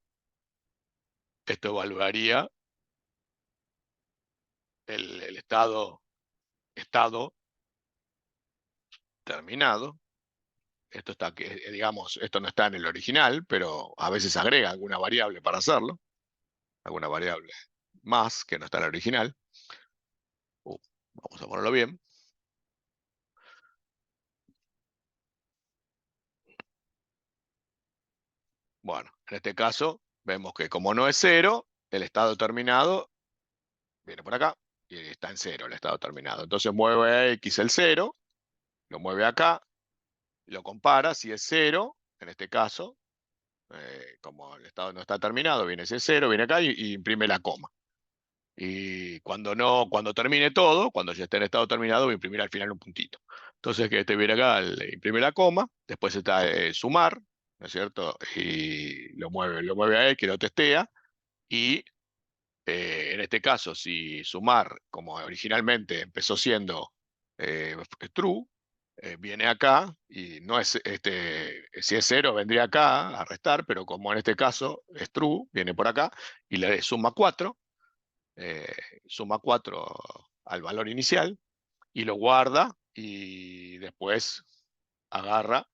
Esto evaluaría el estado terminado. Esto está, digamos, esto no está en el original, pero a veces agrega alguna variable para hacerlo, alguna variable más que no está en el original. Vamos a ponerlo bien. Bueno, en este caso vemos que como no es 0, el estado terminado viene por acá y está en 0 el estado terminado. Entonces mueve a X el 0, lo mueve acá, lo compara, si es 0, en este caso, como el estado no está terminado, viene ese 0, viene acá y imprime la coma. Y cuando termine todo, cuando ya esté en estado terminado, voy a imprimir al final un puntito. Entonces, que este viene acá, le imprime la coma, después está sumar, ¿no es cierto? Y lo mueve a X, lo testea, y en este caso, si sumar, como originalmente empezó siendo true, viene acá, y no es si es 0 vendría acá a restar, pero como en este caso es true, viene por acá, y le suma 4, eh, suma 4 al valor inicial y lo guarda y después agarra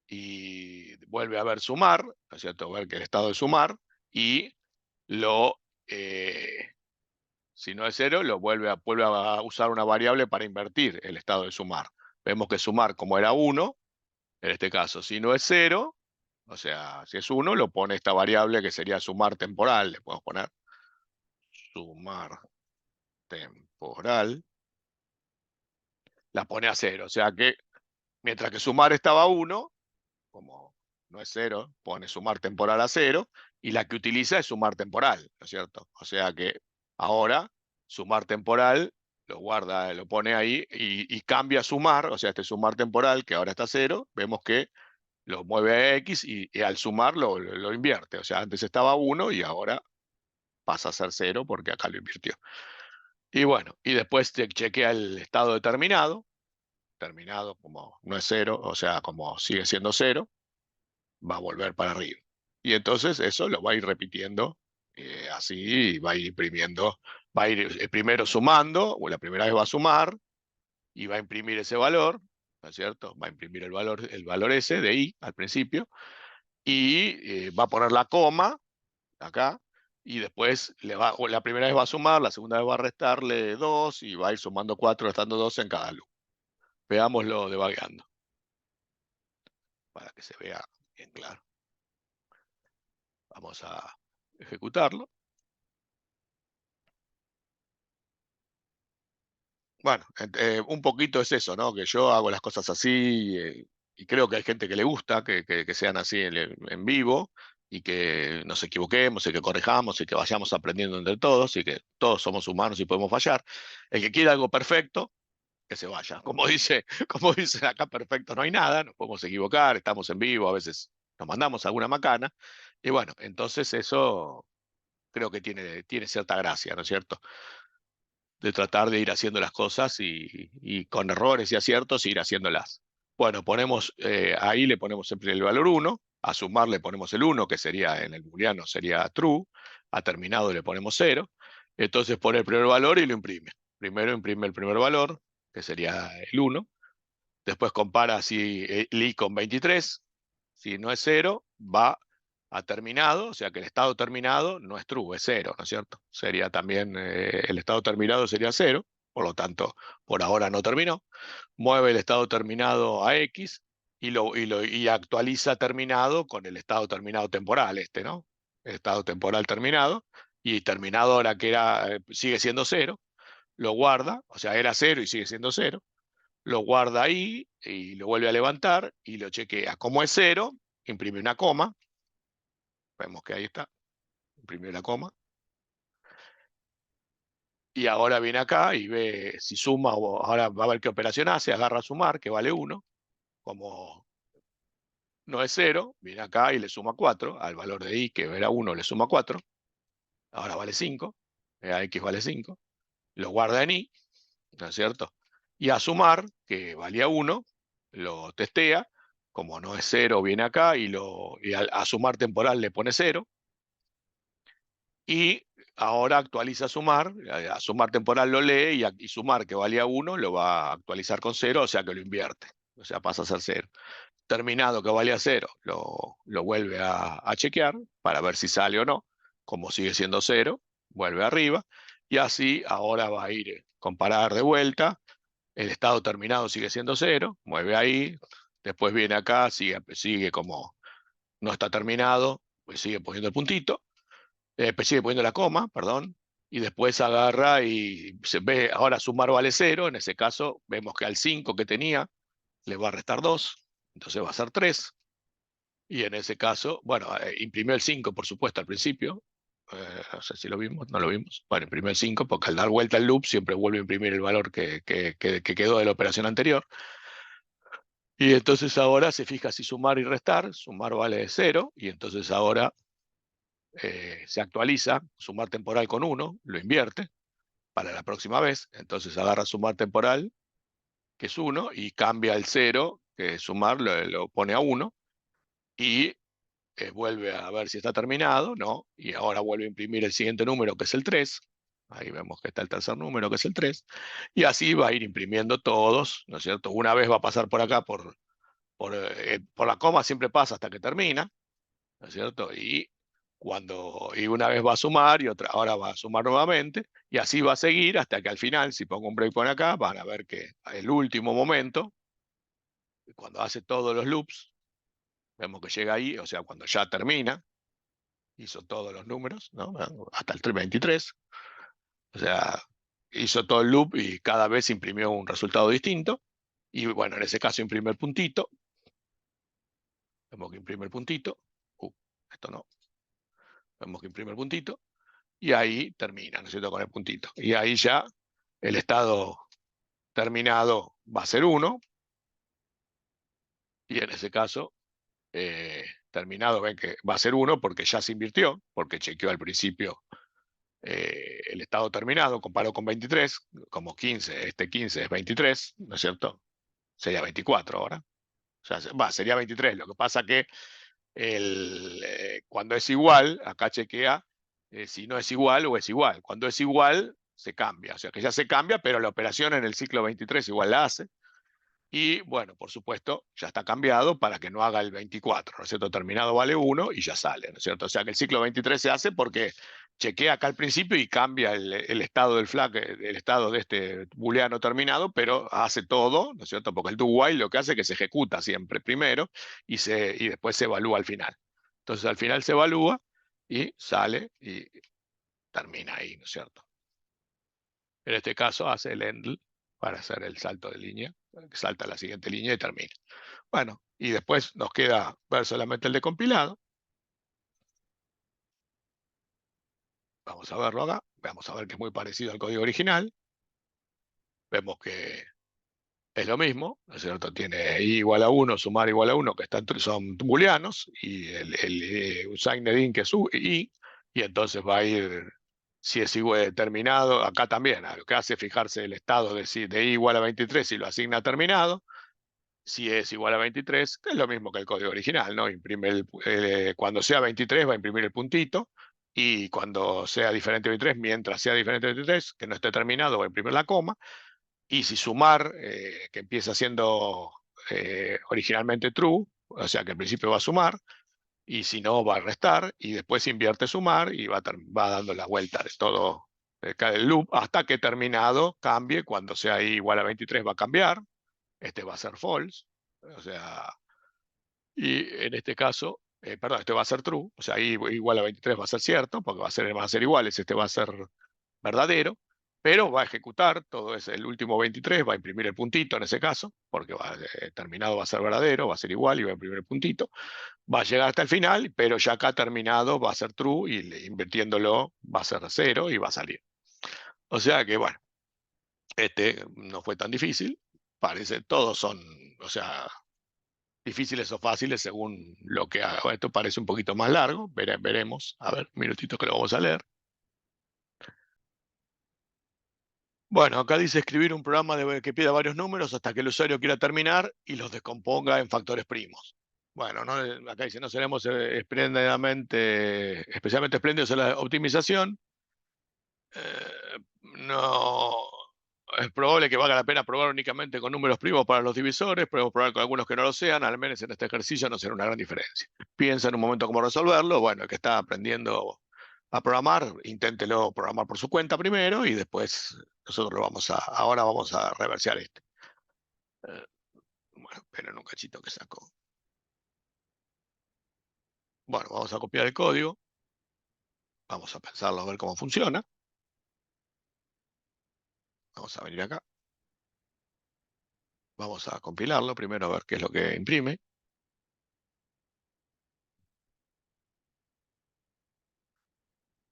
y vuelve a ver sumar, ¿no es cierto? Ver que el estado de sumar y lo, eh, si no es 0, vuelve a usar una variable para invertir el estado de sumar. Vemos que sumar como era 1, en este caso, si no es 0, o sea, si es 1, lo pone esta variable que sería sumar temporal, le podemos poner sumar temporal, la pone a 0. O sea que mientras que sumar estaba a 1, como no es 0, pone sumar temporal a 0, y la que utiliza es sumar temporal, ¿no es cierto? O sea que ahora sumar temporal lo guarda, lo pone ahí y cambia a sumar, o sea, este sumar temporal que ahora está a 0, vemos que lo mueve a X y al sumar lo invierte. O sea, antes estaba a 1 y ahora pasa a ser 0 porque acá lo invirtió. Y bueno, y después chequea el estado determinado, terminado como no es 0, o sea, como sigue siendo 0, va a volver para arriba. Y entonces eso lo va a ir repitiendo así, y va a ir imprimiendo, va a ir primero sumando, o la primera vez va a sumar, y va a imprimir ese valor, ¿no es cierto? Va a imprimir el valor ese de I al principio, y va a poner la coma acá, y después la primera vez va a sumar, la segunda vez va a restarle 2, y va a ir sumando 4, restando 2 en cada loop. Veámoslo devagueando, para que se vea bien claro. Vamos a ejecutarlo. Bueno, un poquito es eso, ¿no? Que yo hago las cosas así y creo que hay gente que le gusta que sean así en vivo y que nos equivoquemos y que corrijamos y que vayamos aprendiendo entre todos y que todos somos humanos y podemos fallar. El que quiera algo perfecto, que se vaya. Como dice acá, perfecto no hay nada, nos podemos equivocar, estamos en vivo, a veces nos mandamos alguna macana. Y bueno, entonces eso creo que tiene cierta gracia, ¿no es cierto? De tratar de ir haciendo las cosas y con errores y aciertos ir haciéndolas. Bueno, ahí le ponemos siempre el valor 1, a sumar le ponemos el 1, que sería en el booleano sería true, a terminado le ponemos 0, entonces pone el primer valor y lo imprime. Primero imprime el primer valor, que sería el 1, después compara si el I con 23, si no es 0, va a terminado, o sea que el estado terminado no es true, es cero, ¿no es cierto? Sería también, el estado terminado sería cero, por lo tanto, por ahora no terminó. Mueve el estado terminado a X y actualiza terminado con el estado terminado temporal, ¿no? El estado temporal terminado, y terminado ahora que sigue siendo cero, lo guarda, o sea, era cero y sigue siendo cero, lo guarda ahí y lo vuelve a levantar y lo chequea. Como es cero, imprime una coma, vemos que ahí está, imprimió la coma, y ahora viene acá y ve si suma, o ahora va a ver qué operación hace, agarra sumar, que vale 1, como no es cero, viene acá y le suma 4, al valor de i, que era 1, le suma 4, ahora vale 5, a x vale 5, lo guarda en i, ¿no es cierto? Y a sumar, que valía 1, lo testea, como no es cero, viene acá y a sumar temporal le pone 0, y ahora actualiza sumar, a sumar temporal lo lee y sumar, que valía 1, lo va a actualizar con 0, o sea que lo invierte, o sea pasa a ser 0. Terminado, que valía 0, lo vuelve a chequear para ver si sale o no. Como sigue siendo 0, vuelve arriba, y así ahora va a ir comparar de vuelta. El estado terminado sigue siendo 0, mueve ahí, después viene acá, sigue como no está terminado, pues sigue poniendo el puntito, pues sigue poniendo la coma, perdón, y después agarra y se ve, ahora sumar vale 0, en ese caso vemos que al 5 que tenía le va a restar 2, entonces va a ser 3. Y en ese caso, bueno, imprimió el 5, por supuesto, al principio. No sé si lo vimos, no lo vimos. Bueno, imprimió el 5 porque al dar vuelta al loop siempre vuelve a imprimir el valor que quedó de la operación anterior. Y entonces ahora se fija si sumar y restar. Sumar vale 0, y entonces ahora se actualiza, sumar temporal con 1, lo invierte para la próxima vez. Entonces agarra sumar temporal, que es 1, y cambia el 0, que es sumar, lo pone a 1, y vuelve a ver si está terminado, ¿no? Y ahora vuelve a imprimir el siguiente número, que es el 3. Ahí vemos que está el tercer número, que es el 3. Y así va a ir imprimiendo todos, ¿no es cierto? Una vez va a pasar por acá, por la coma siempre pasa hasta que termina, ¿no es cierto? Y una vez va a sumar y ahora va a sumar nuevamente, y así va a seguir hasta que al final, si pongo un breakpoint acá, van a ver que el último momento, cuando hace todos los loops, vemos que llega ahí, o sea, cuando ya termina, hizo todos los números, ¿no? Hasta el 323. O sea, hizo todo el loop y cada vez imprimió un resultado distinto. Y bueno, en ese caso imprime el puntito. Vemos que imprime el puntito. Esto no. Vemos que imprime el puntito. Y ahí termina, ¿no es cierto? Con el puntito. Y ahí ya el estado terminado va a ser 1. Y en ese caso, terminado, ven que va a ser 1 porque ya se invirtió, porque chequeó al principio el estado terminado, comparado con 23, como 15, este 15 es 23, ¿no es cierto? Sería 24 ahora. O sea, sería 23. Lo que pasa que cuando es igual, acá chequea si no es igual o es igual. Cuando es igual, se cambia. O sea, que ya se cambia, pero la operación en el ciclo 23 igual la hace. Y bueno, por supuesto, ya está cambiado para que no haga el 24, ¿no es cierto? Terminado vale 1 y ya sale, ¿no es cierto? O sea que el ciclo 23 se hace porque chequea acá al principio y cambia el estado del flag, el estado de este booleano terminado, pero hace todo, ¿no es cierto? Porque el do while lo que hace es que se ejecuta siempre primero y después se evalúa al final. Entonces al final se evalúa y sale y termina ahí, ¿no es cierto? En este caso hace el end para hacer el salto de línea, salta a la siguiente línea y termina. Bueno, y después nos queda ver solamente el de compilado. Vamos a verlo acá. Vamos a ver que es muy parecido al código original. Vemos que es lo mismo, ¿no es cierto? Tiene i igual a 1, sumar igual a 1, que son booleanos, y el usained in, que es i, y entonces va a ir, si es igual determinado, acá también, lo que hace es fijarse el estado de i igual a 23 y lo asigna terminado. Si es igual a 23, que es lo mismo que el código original, ¿no? Cuando sea 23 va a imprimir el puntito, y cuando sea diferente a 23, mientras sea diferente a 23, que no esté terminado, va a imprimir la coma. Y si sumar, que empieza siendo originalmente true, o sea que al principio va a sumar, y si no va a restar, y después invierte sumar y va dando la vuelta de todo el loop hasta que terminado cambie. Cuando sea i igual a 23 va a cambiar, este va a ser false, o sea, y en este caso, perdón, este va a ser true, o sea, i igual a 23 va a ser cierto, porque van a ser iguales, este va a ser verdadero, pero va a ejecutar todo ese, el último 23, va a imprimir el puntito en ese caso, porque terminado va a ser verdadero, va a ser igual y va a imprimir el puntito, va a llegar hasta el final, pero ya acá terminado va a ser true y invirtiéndolo va a ser 0 y va a salir. O sea que, bueno, este no fue tan difícil, parece, todos son, o sea, difíciles o fáciles según lo que haga. Esto parece un poquito más largo, veremos, a ver, un minutito que lo vamos a leer. Bueno, acá dice escribir un programa que pida varios números hasta que el usuario quiera terminar y los descomponga en factores primos. Bueno, acá dice, no seremos especialmente espléndidos en la optimización. No es probable que valga la pena probar únicamente con números primos para los divisores, podemos probar con algunos que no lo sean, al menos en este ejercicio no será una gran diferencia. Piensa en un momento cómo resolverlo, bueno, el que está aprendiendo a programar, inténtelo programar por su cuenta primero y después nosotros ahora vamos a reversear este. Bueno, esperen un cachito que saco. Bueno, vamos a copiar el código, vamos a pensarlo a ver cómo funciona. Vamos a venir acá. Vamos a compilarlo primero a ver qué es lo que imprime.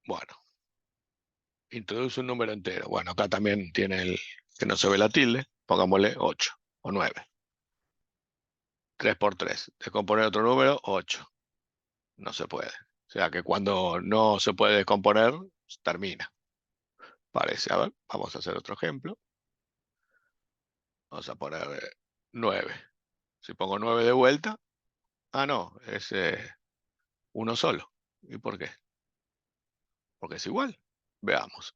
Bueno, introduce un número entero. Bueno, acá también tiene el que no se ve la tilde. Pongámosle 8 o 9. 3 por 3. Descomponer otro número, 8. No se puede. O sea que cuando no se puede descomponer, termina. Parece. A ver, vamos a hacer otro ejemplo. Vamos a poner 9. Si pongo 9 de vuelta, no, es uno solo. ¿Y por qué? Porque es igual. Veamos.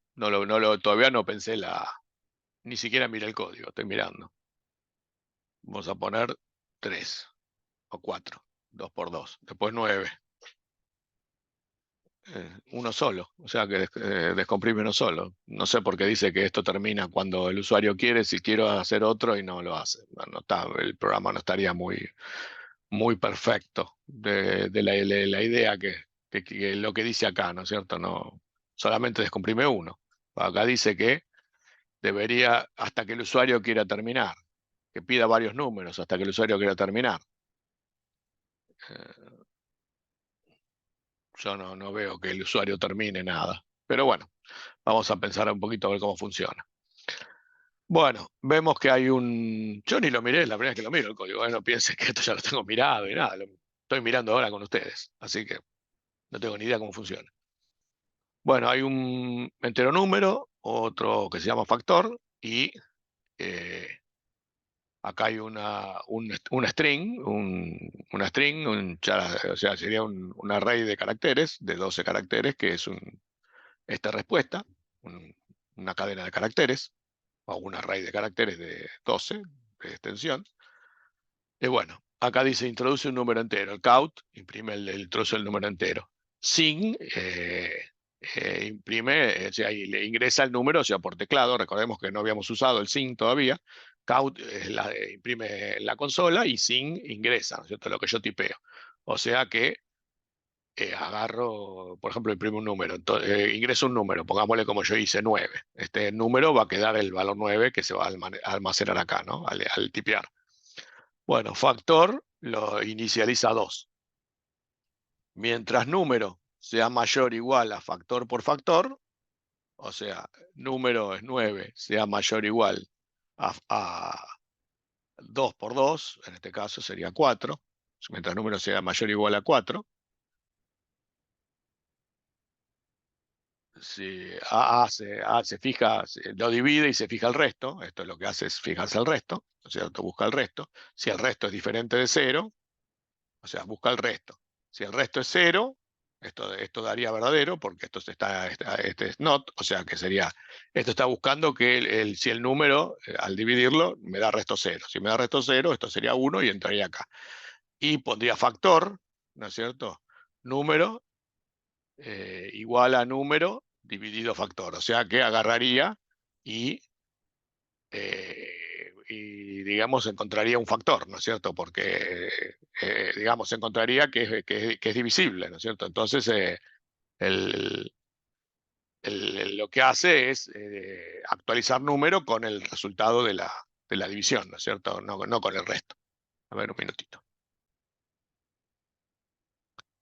Todavía no pensé ni siquiera miré el código, estoy mirando. Vamos a poner 3 o 4, 2 por 2, después 9. Uno solo, o sea que descomprime uno solo. No sé por qué dice que esto termina cuando el usuario quiere, si quiero hacer otro y no lo hace. No está, el programa no estaría muy perfecto de la idea que lo que dice acá, ¿no es cierto? No, solamente descomprime uno. Acá dice que debería, hasta que el usuario quiera terminar, que pida varios números hasta que el usuario quiera terminar. Yo no veo que el usuario termine nada. Pero bueno, vamos a pensar un poquito a ver cómo funciona. Bueno, vemos que hay un... Yo ni lo miré, es la primera vez que lo miro el código. No piensen que esto ya lo tengo mirado y nada. Lo estoy mirando ahora con ustedes. Así que no tengo ni idea cómo funciona. Bueno, hay un entero número, otro que se llama factor, y acá hay una string, o sea, sería un array de caracteres, de 12 caracteres, que es esta respuesta, una cadena de caracteres, o un array de caracteres de 12 de extensión. Y bueno, acá dice introduce un número entero. El count imprime introduce el número entero. Sin imprime, o sea, y le ingresa el número, o sea, por teclado. Recordemos que no habíamos usado el sin todavía. Count imprime en la consola y sin ingresa, ¿no es cierto? Lo que yo tipeo. O sea que agarro, por ejemplo, imprimo un número, ingreso un número, pongámosle como yo hice 9. Este número va a quedar el valor 9 que se va a almacenar acá, ¿no? Al tipear. Bueno, factor lo inicializa a 2. Mientras número sea mayor o igual a factor por factor, o sea, número es 9, sea mayor o igual a 2 por 2, en este caso sería 4. Mientras número sea mayor o igual a 4, si se fija, lo divide y se fija el resto. Esto es lo que hace, es fijarse el resto, o sea, busca el resto. Si el resto es diferente de 0, o sea, busca el resto. Si el resto es 0, esto daría verdadero, porque este es not, o sea que sería, esto está buscando que si el número, al dividirlo, me da resto 0. Si me da resto 0, esto sería 1 y entraría acá. Y pondría factor, ¿no es cierto? número igual a número dividido factor. O sea que agarraría y digamos, encontraría un factor, ¿no es cierto? Porque, digamos, encontraría que es divisible, ¿no es cierto? Entonces, el, lo que hace es actualizar número con el resultado de la división, ¿no es cierto? No con el resto. A ver, un minutito.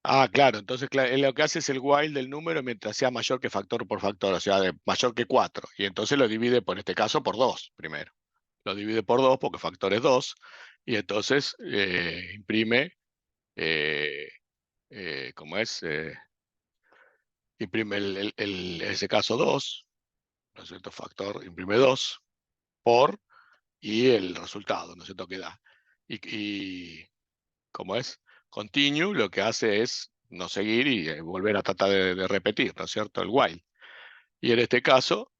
Ah, claro, entonces él lo que hace es el while del número mientras sea mayor que factor por factor, o sea, mayor que 4. Y entonces lo divide, por este caso, por 2 primero. Lo divide por 2 porque factor es 2. Y entonces imprime, ¿cómo es? Imprime en ese caso 2, ¿no es cierto? Factor imprime 2 por, y el resultado, ¿no es cierto? Que da. Y ¿cómo es? Continue lo que hace es no seguir y volver a tratar de repetir, ¿no es cierto? El while. Y en este caso,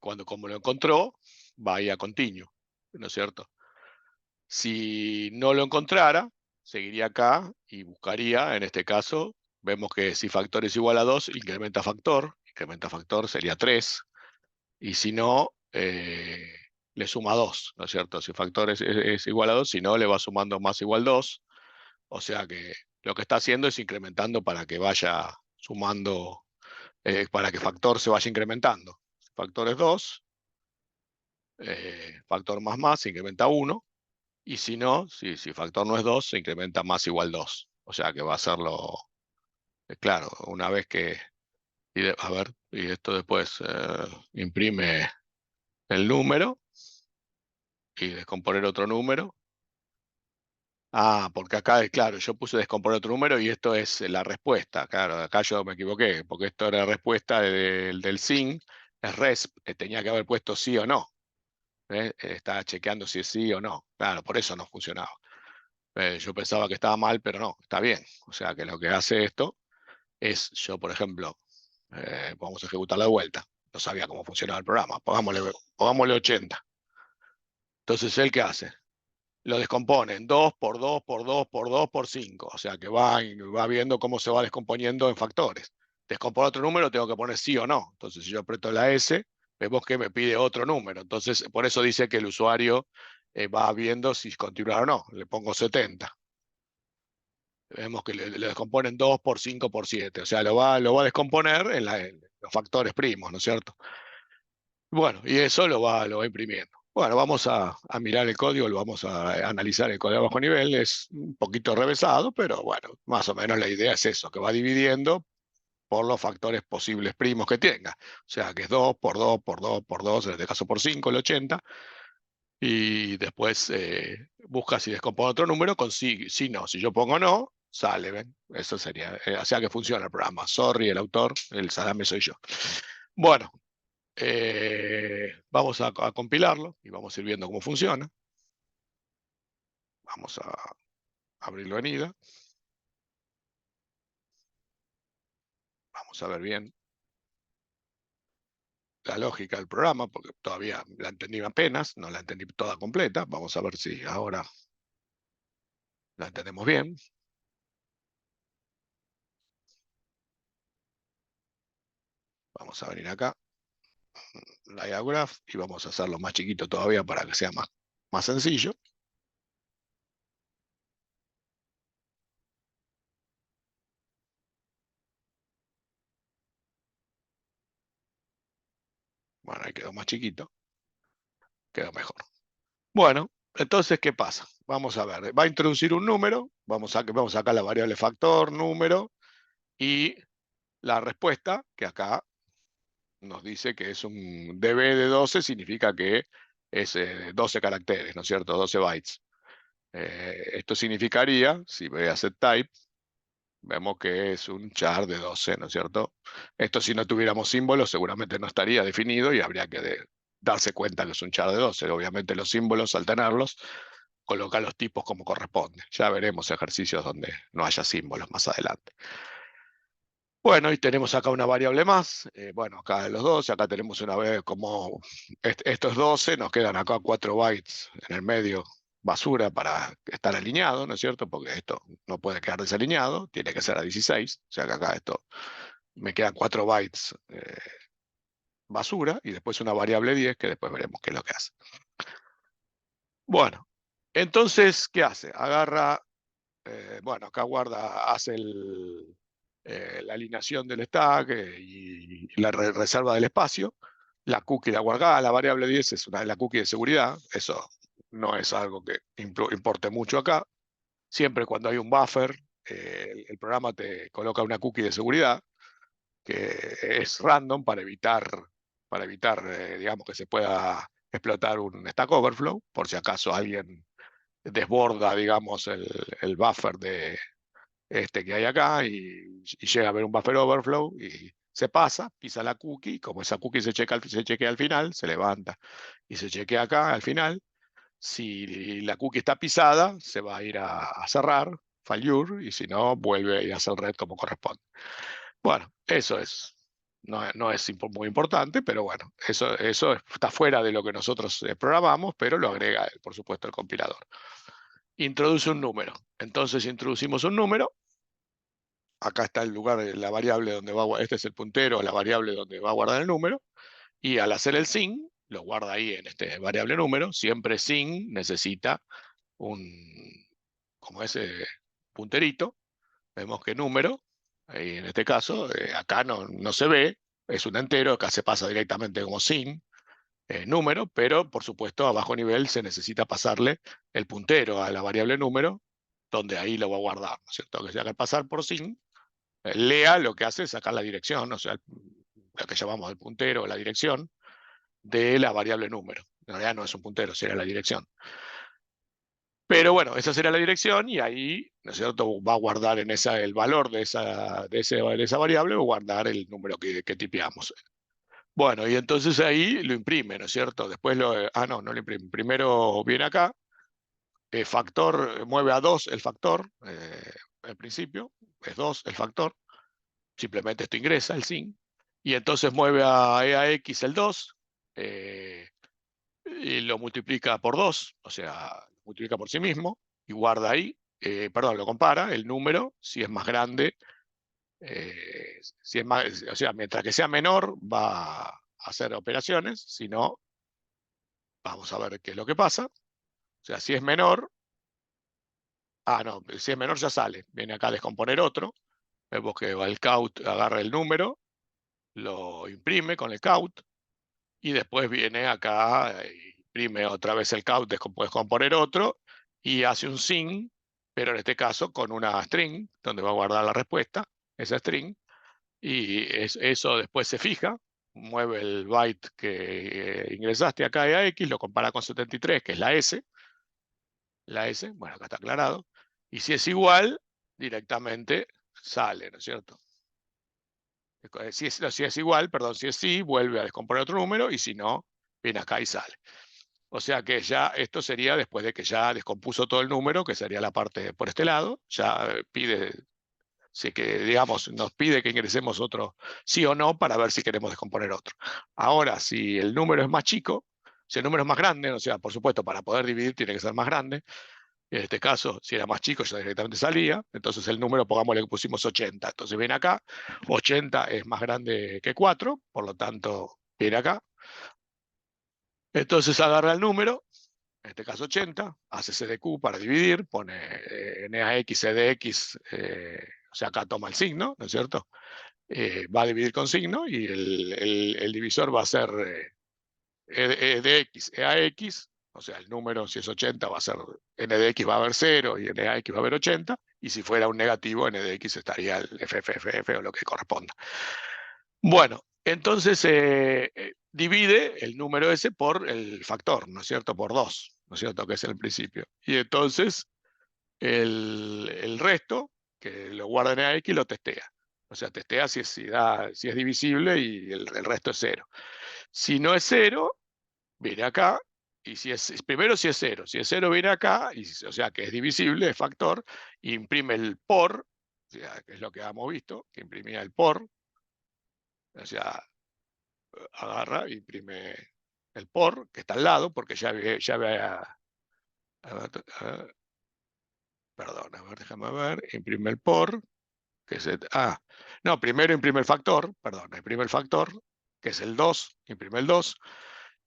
como lo encontró, va a ir a continue, ¿no es cierto? Si no lo encontrara, seguiría acá y buscaría, en este caso, vemos que si factor es igual a 2, incrementa factor sería 3, y si no, le suma 2, ¿no es cierto? Si factor es igual a 2, si no, le va sumando más igual 2, o sea que lo que está haciendo es incrementando para que vaya sumando, para que factor se vaya incrementando. Si factor es 2, factor más se incrementa 1, y si no, si factor no es 2, se incrementa más igual 2. O sea que va a hacerlo, claro, una vez que, a ver, y esto después imprime el número y descomponer otro número. Ah, porque acá, claro, yo puse descomponer otro número y esto es la respuesta. Claro, acá yo me equivoqué, porque esto era respuesta del SIN, es RESP, tenía que haber puesto sí o no. Estaba chequeando si es sí o no. Claro, por eso no funcionaba. Yo pensaba que estaba mal, pero no, está bien. O sea que lo que hace esto es, yo por ejemplo, vamos a ejecutarla de vuelta. No sabía cómo funcionaba el programa. Pongámosle 80. Entonces, ¿él qué hace? Lo descompone en 2 por 2 por 2 por 2 por 5. O sea que va viendo cómo se va descomponiendo en factores. Descompone otro número, tengo que poner sí o no. Entonces, si yo aprieto la S, vemos que me pide otro número. Entonces, por eso dice que el usuario va viendo si continuar o no. Le pongo 70. Vemos que le descomponen 2 por 5 por 7. O sea, lo va a descomponer en los factores primos, ¿no es cierto? Bueno, y eso lo va imprimiendo. Bueno, vamos a mirar el código, lo vamos a analizar el código a bajo nivel. Es un poquito revesado, pero bueno, más o menos la idea es eso, que va dividiendo por los factores posibles primos que tenga. O sea, que es 2 por 2 por 2 por 2, en este caso por 5, el 80. Y después busca si descompone otro número, consigue. Si no, si yo pongo no, sale, ¿ven? Eso sería. O sea que funciona el programa. Sorry, el autor, el salame soy yo. Bueno, vamos a compilarlo y vamos a ir viendo cómo funciona. Vamos a abrirlo en IDA. Vamos a ver bien la lógica del programa, porque todavía la entendí apenas, no la entendí toda completa. Vamos a ver si ahora la entendemos bien. Vamos a venir acá, Layout Graph, y vamos a hacerlo más chiquito todavía para que sea más sencillo. Bueno, ahí quedó más chiquito, quedó mejor. Bueno, entonces, ¿qué pasa? Vamos a ver, va a introducir un número, vamos a sacar la variable factor, número, y la respuesta, que acá nos dice que es un DB de 12, significa que es 12 caracteres, ¿no es cierto? 12 bytes. Esto significaría, si voy a hacer type, vemos que es un char de 12, ¿no es cierto? Esto si no tuviéramos símbolos seguramente no estaría definido y habría que darse cuenta que es un char de 12. Obviamente los símbolos, al tenerlos, colocar los tipos como corresponde. Ya veremos ejercicios donde no haya símbolos más adelante. Bueno, y tenemos acá una variable más. Bueno, acá de los 12, acá tenemos una vez como estos 12, nos quedan acá 4 bytes en el medio basura para estar alineado, ¿no es cierto? Porque esto no puede quedar desalineado, tiene que ser a 16, o sea que acá esto me quedan 4 bytes basura y después una variable 10 que después veremos qué es lo que hace. Bueno, entonces, ¿qué hace? Agarra, bueno, acá guarda, hace la alineación del stack y la reserva del espacio. La cookie la guarda, la variable 10 es la cookie de seguridad, eso no es algo que importe mucho acá. Siempre cuando hay un buffer, el programa te coloca una cookie de seguridad que es random para evitar digamos, que se pueda explotar un Stack Overflow, por si acaso alguien desborda, digamos, el buffer de este que hay acá y llega a ver un buffer overflow y se pasa, pisa la cookie, como esa cookie se chequea al final, se levanta y se chequea acá al final. Si la cookie está pisada, se va a ir a cerrar, failure, y si no, vuelve a ir a hacer red como corresponde. Bueno, eso es. No es muy importante, pero bueno, eso está fuera de lo que nosotros programamos, pero lo agrega, por supuesto, el compilador. Introduce un número. Entonces introducimos un número. Acá está el lugar de la variable donde este es el puntero, la variable donde va a guardar el número. Y al hacer el sin, lo guarda ahí en este variable número. Siempre sin necesita un, como ese punterito. Vemos que número, y en este caso, acá no se ve, es un entero, acá se pasa directamente como sin número, pero por supuesto a bajo nivel se necesita pasarle el puntero a la variable número, donde ahí lo va a guardar, ¿no es cierto? Que se haga pasar por sin, lea lo que hace es sacar la dirección, o sea, lo que llamamos el puntero o la dirección de la variable número. En realidad no es un puntero, será la dirección. Pero bueno, esa será la dirección y ahí, ¿no es cierto?, va a guardar en esa el valor de esa variable o guardar el número que tipeamos. Bueno, y entonces ahí lo imprime, ¿no es cierto? Después no lo imprime. Primero viene acá, factor, mueve a 2 el factor, al principio, es 2 el factor, simplemente esto ingresa, el sin, y entonces mueve a EAX el 2, y lo multiplica por 2, o sea, lo multiplica por sí mismo, y guarda ahí, perdón, lo compara, el número, si es más grande, si es más, o sea, mientras que sea menor, va a hacer operaciones, si no, vamos a ver qué es lo que pasa. O sea, si es menor, no, si es menor ya sale, viene acá a descomponer otro, vemos que va el count, agarra el número, lo imprime con el count, y después viene acá, imprime otra vez el count, puede componer otro, y hace un sin, pero en este caso con una string, donde va a guardar la respuesta, esa string, y eso después se fija, mueve el byte que ingresaste acá a X, lo compara con 73, que es la S, bueno, acá está aclarado, y si es igual, directamente sale, ¿no es cierto? Si es igual, perdón, si es sí, vuelve a descomponer otro número, y si no, viene acá y sale. O sea que ya esto sería después de que ya descompuso todo el número, que sería la parte por este lado, ya pide, si que digamos, nos pide que ingresemos otro sí o no para ver si queremos descomponer otro. Ahora, si el número es más chico, si el número es más grande, o sea, por supuesto, para poder dividir tiene que ser más grande. En este caso, si era más chico, ya directamente salía. Entonces el número, pongámosle que pusimos 80. Entonces viene acá, 80 es más grande que 4, por lo tanto, viene acá. Entonces agarra el número, en este caso 80, hace CDQ para dividir, pone NAX, CDX, o sea, acá toma el signo, ¿no es cierto? Va a dividir con signo y el divisor va a ser E de X, EAX, o sea, el número, si es 80, va a ser N de X va a haber 0 y NAX va a haber 80, y si fuera un negativo, N de X estaría el FFFF o lo que corresponda. Bueno, entonces divide el número ese por el factor, ¿no es cierto? Por 2, ¿no es cierto? Que es el principio. Y entonces el resto, que lo guarda en AX, lo testea. O sea, testea si es divisible y el resto es 0. Si no es 0, viene acá, y primero si es 0. Si es 0 viene acá, o sea que es divisible, es factor, imprime el por, o sea, que es lo que habíamos visto, que imprimía el por, o sea, agarra, imprime el por, que está al lado, porque ya había A ver, perdón, a ver, déjame ver. Imprime el por, que es no, primero imprime el factor, perdón, imprime el factor, que es el 2, imprime el 2,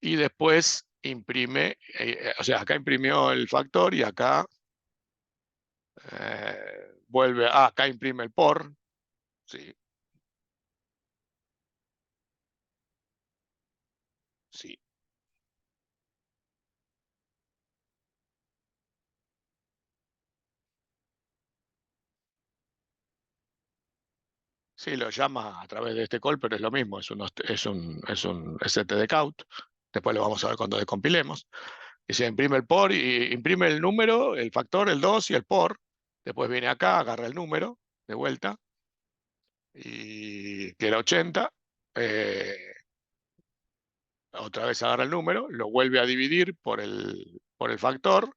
y después imprime, o sea, acá imprimió el factor y acá vuelve, acá imprime el por, sí, sí. Sí, lo llama a través de este call, pero es lo mismo, es un std count. Después lo vamos a ver cuando descompilemos. Y se imprime el por y imprime el número, el factor, el 2 y el por. Después viene acá, agarra el número de vuelta y que era 80. eh, Otra vez agarra el número, lo vuelve a dividir por el factor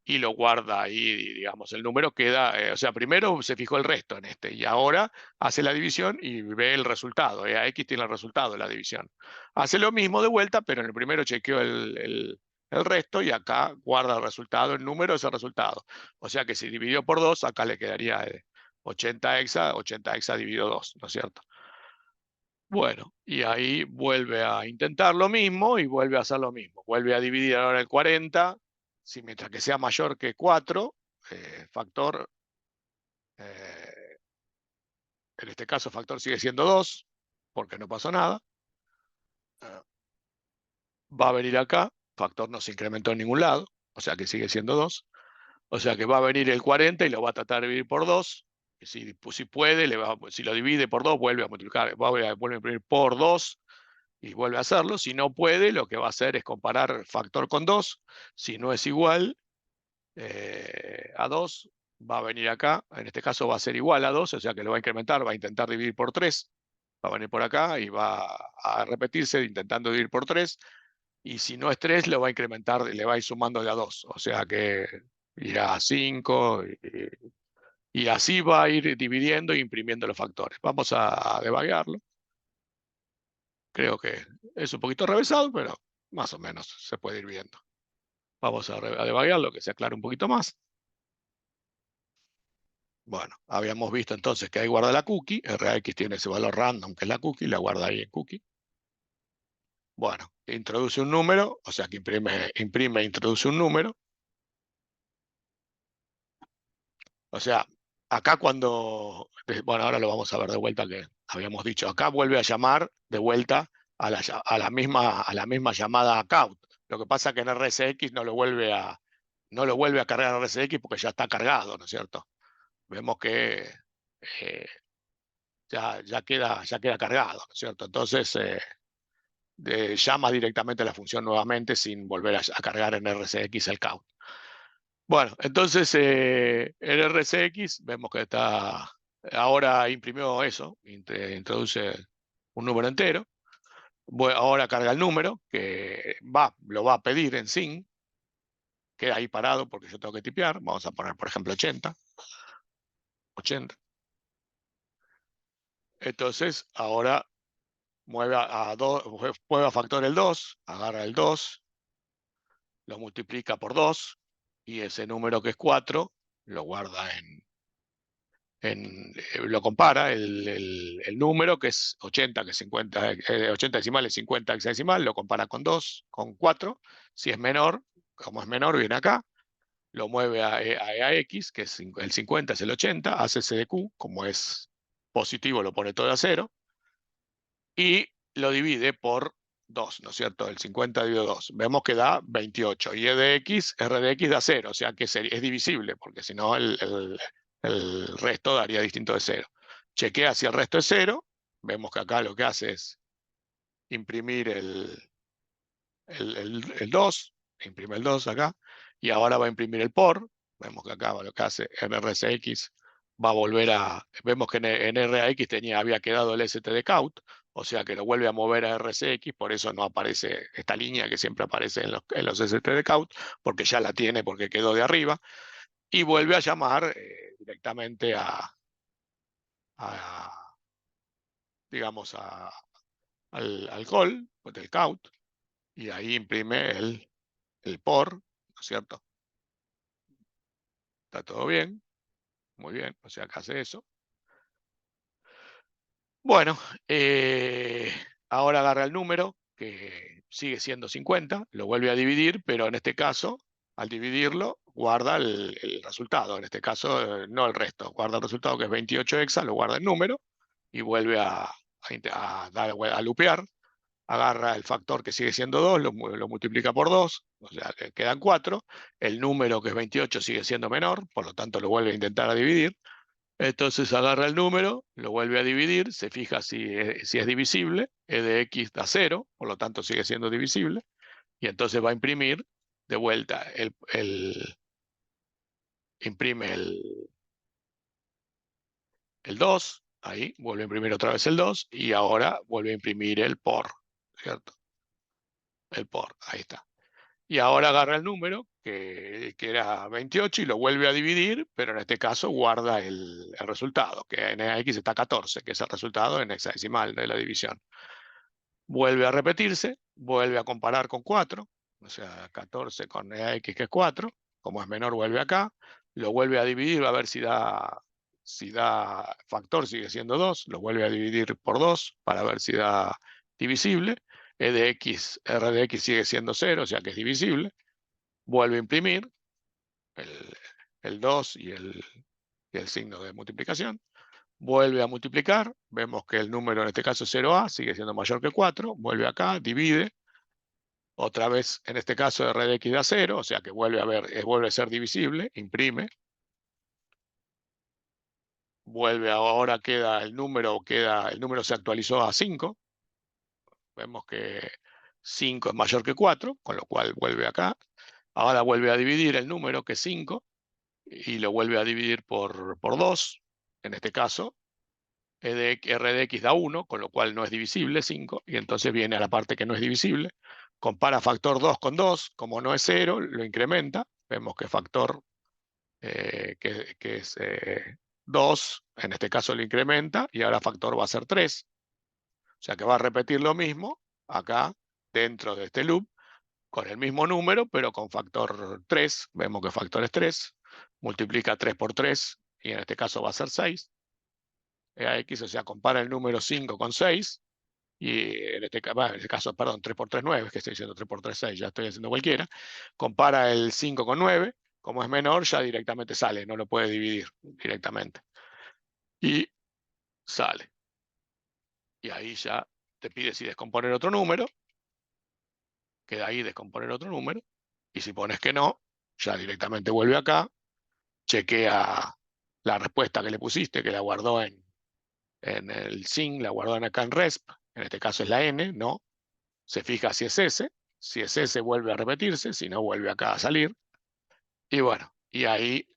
y lo guarda ahí, digamos, el número queda, o sea, primero se fijó el resto en este y ahora hace la división y ve el resultado, a X tiene el resultado de la división. Hace lo mismo de vuelta, pero en el primero chequeó el resto y acá guarda el resultado, el número es el resultado. O sea que si dividió por 2, acá le quedaría 80 hexa dividido 2, ¿no es cierto? Bueno, y ahí vuelve a intentar lo mismo y vuelve a hacer lo mismo. Vuelve a dividir ahora el 40, si mientras que sea mayor que 4, factor, eh, en este caso factor sigue siendo 2, porque no pasó nada. Va a venir acá, factor no se incrementó en ningún lado, o sea que sigue siendo 2. O sea que va a venir el 40 y lo va a tratar de dividir por 2. Y si puede, si lo divide por 2, vuelve a multiplicar, vuelve a imprimir por 2 y vuelve a hacerlo. Si no puede, lo que va a hacer es comparar factor con 2. Si no es igual a 2, va a venir acá. En este caso va a ser igual a 2, o sea que lo va a incrementar, va a intentar dividir por 3. Va a venir por acá y va a repetirse intentando dividir por 3. Y si no es 3, lo va a incrementar, le va a ir sumando de a 2. O sea que irá a 5 y así va a ir dividiendo e imprimiendo los factores. Vamos a debaguearlo. Creo que es un poquito revesado, pero más o menos se puede ir viendo. Vamos a debaguearlo, que se aclare un poquito más. Bueno, habíamos visto entonces que ahí guarda la cookie. RAX tiene ese valor random que es la cookie, la guarda ahí en cookie. Bueno, introduce un número, o sea que imprime e introduce un número. O sea, acá bueno, ahora lo vamos a ver de vuelta que habíamos dicho, acá vuelve a llamar de vuelta a la misma llamada a count. Lo que pasa es que en RSX no lo vuelve a cargar en RSX porque ya está cargado, ¿no es cierto? Vemos que eh, ya queda cargado, ¿no es cierto? Entonces llama directamente a la función nuevamente sin volver a cargar en RSX el count. Bueno, entonces el RCX vemos que ahora imprimió eso, introduce un número entero. Ahora carga el número, que lo va a pedir en SYN, queda ahí parado porque yo tengo que tipear. Vamos a poner, por ejemplo, 80. 80. Entonces, ahora mueve a factor el 2, agarra el 2, lo multiplica por 2, y ese número que es 4 lo guarda lo compara el número que es 80, que 50, 80 decimales, 50 hexadecimal, lo compara con 2, con 4. Si es menor, como es menor, viene acá, lo mueve a X, que es el 50 es el 80, hace CDQ, como es positivo lo pone todo a 0, y lo divide por 2, ¿no es cierto? El 50 dividido 2. Vemos que da 28. Y E de X, R de X da 0, o sea que es divisible, porque si no el resto daría distinto de 0. Chequea si el resto es 0. Vemos que acá lo que hace es imprimir el 2, imprime el 2 acá, y ahora va a imprimir el por. Vemos que acá lo que hace en RSX va a volver vemos que en RAX había quedado el std count, o sea que lo vuelve a mover a RSX, por eso no aparece esta línea que siempre aparece en los std count, porque ya la tiene porque quedó de arriba, y vuelve a llamar directamente a, digamos, al call del count, y ahí imprime el por, ¿no es cierto? está todo bien, muy bien, o sea, acá hace eso. Bueno, ahora agarra el número, que sigue siendo 50, lo vuelve a dividir, pero en este caso, al dividirlo, guarda el resultado. En este caso, no el resto, guarda el resultado que es 28 hexa, lo guarda el número y vuelve a lupear. Agarra el factor que sigue siendo 2, lo multiplica por 2, o sea, que quedan 4. El número que es 28 sigue siendo menor, por lo tanto lo vuelve a intentar a dividir. Entonces agarra el número, lo vuelve a dividir, se fija si es divisible, e de x da 0, por lo tanto sigue siendo divisible, y entonces va a imprimir de vuelta, imprime el 2, ahí, vuelve a imprimir otra vez el 2, y ahora vuelve a imprimir el por, ¿cierto? El por, ahí está. Y ahora agarra el número, que era 28, y lo vuelve a dividir, pero en este caso guarda el resultado, que en x está 14, que es el resultado en hexadecimal de la división. Vuelve a repetirse, vuelve a comparar con 4, o sea, 14 con x, que es 4, como es menor vuelve acá, lo vuelve a dividir, a ver si da factor, sigue siendo 2, lo vuelve a dividir por 2 para ver si da divisible, e de x, r de x sigue siendo 0, o sea que es divisible, vuelve a imprimir el 2 y el signo de multiplicación, vuelve a multiplicar, vemos que el número en este caso es 0a, sigue siendo mayor que 4, vuelve acá, divide, otra vez en este caso r de x da 0, o sea que vuelve a ser divisible, imprime, vuelve ahora el número se actualizó a 5, vemos que 5 es mayor que 4, con lo cual vuelve acá, ahora vuelve a dividir el número que es 5, y lo vuelve a dividir por 2, en este caso, r de x da 1, con lo cual no es divisible, 5, y entonces viene a la parte que no es divisible, compara factor 2 con 2, como no es 0, lo incrementa, vemos que factor que es 2, en este caso lo incrementa, y ahora factor va a ser 3, o sea que va a repetir lo mismo acá dentro de este loop, con el mismo número, pero con factor 3, vemos que factor es 3, multiplica 3 por 3, y en este caso va a ser 6, x, o sea, compara el número 5 con 6, y en este caso, perdón, 3 por 3, 9, que estoy diciendo 3 por 3, 6, ya estoy haciendo cualquiera, compara el 5 con 9, como es menor, ya directamente sale, no lo puede dividir directamente, y sale. Y ahí ya te pide si descomponer otro número, queda ahí descomponer otro número, y si pones que no, ya directamente vuelve acá, chequea la respuesta que le pusiste, que la guardó en el SIN, la guardó acá en RESP, en este caso es la N, no, se fija si es S vuelve a repetirse, si no vuelve acá a salir, y bueno, y ahí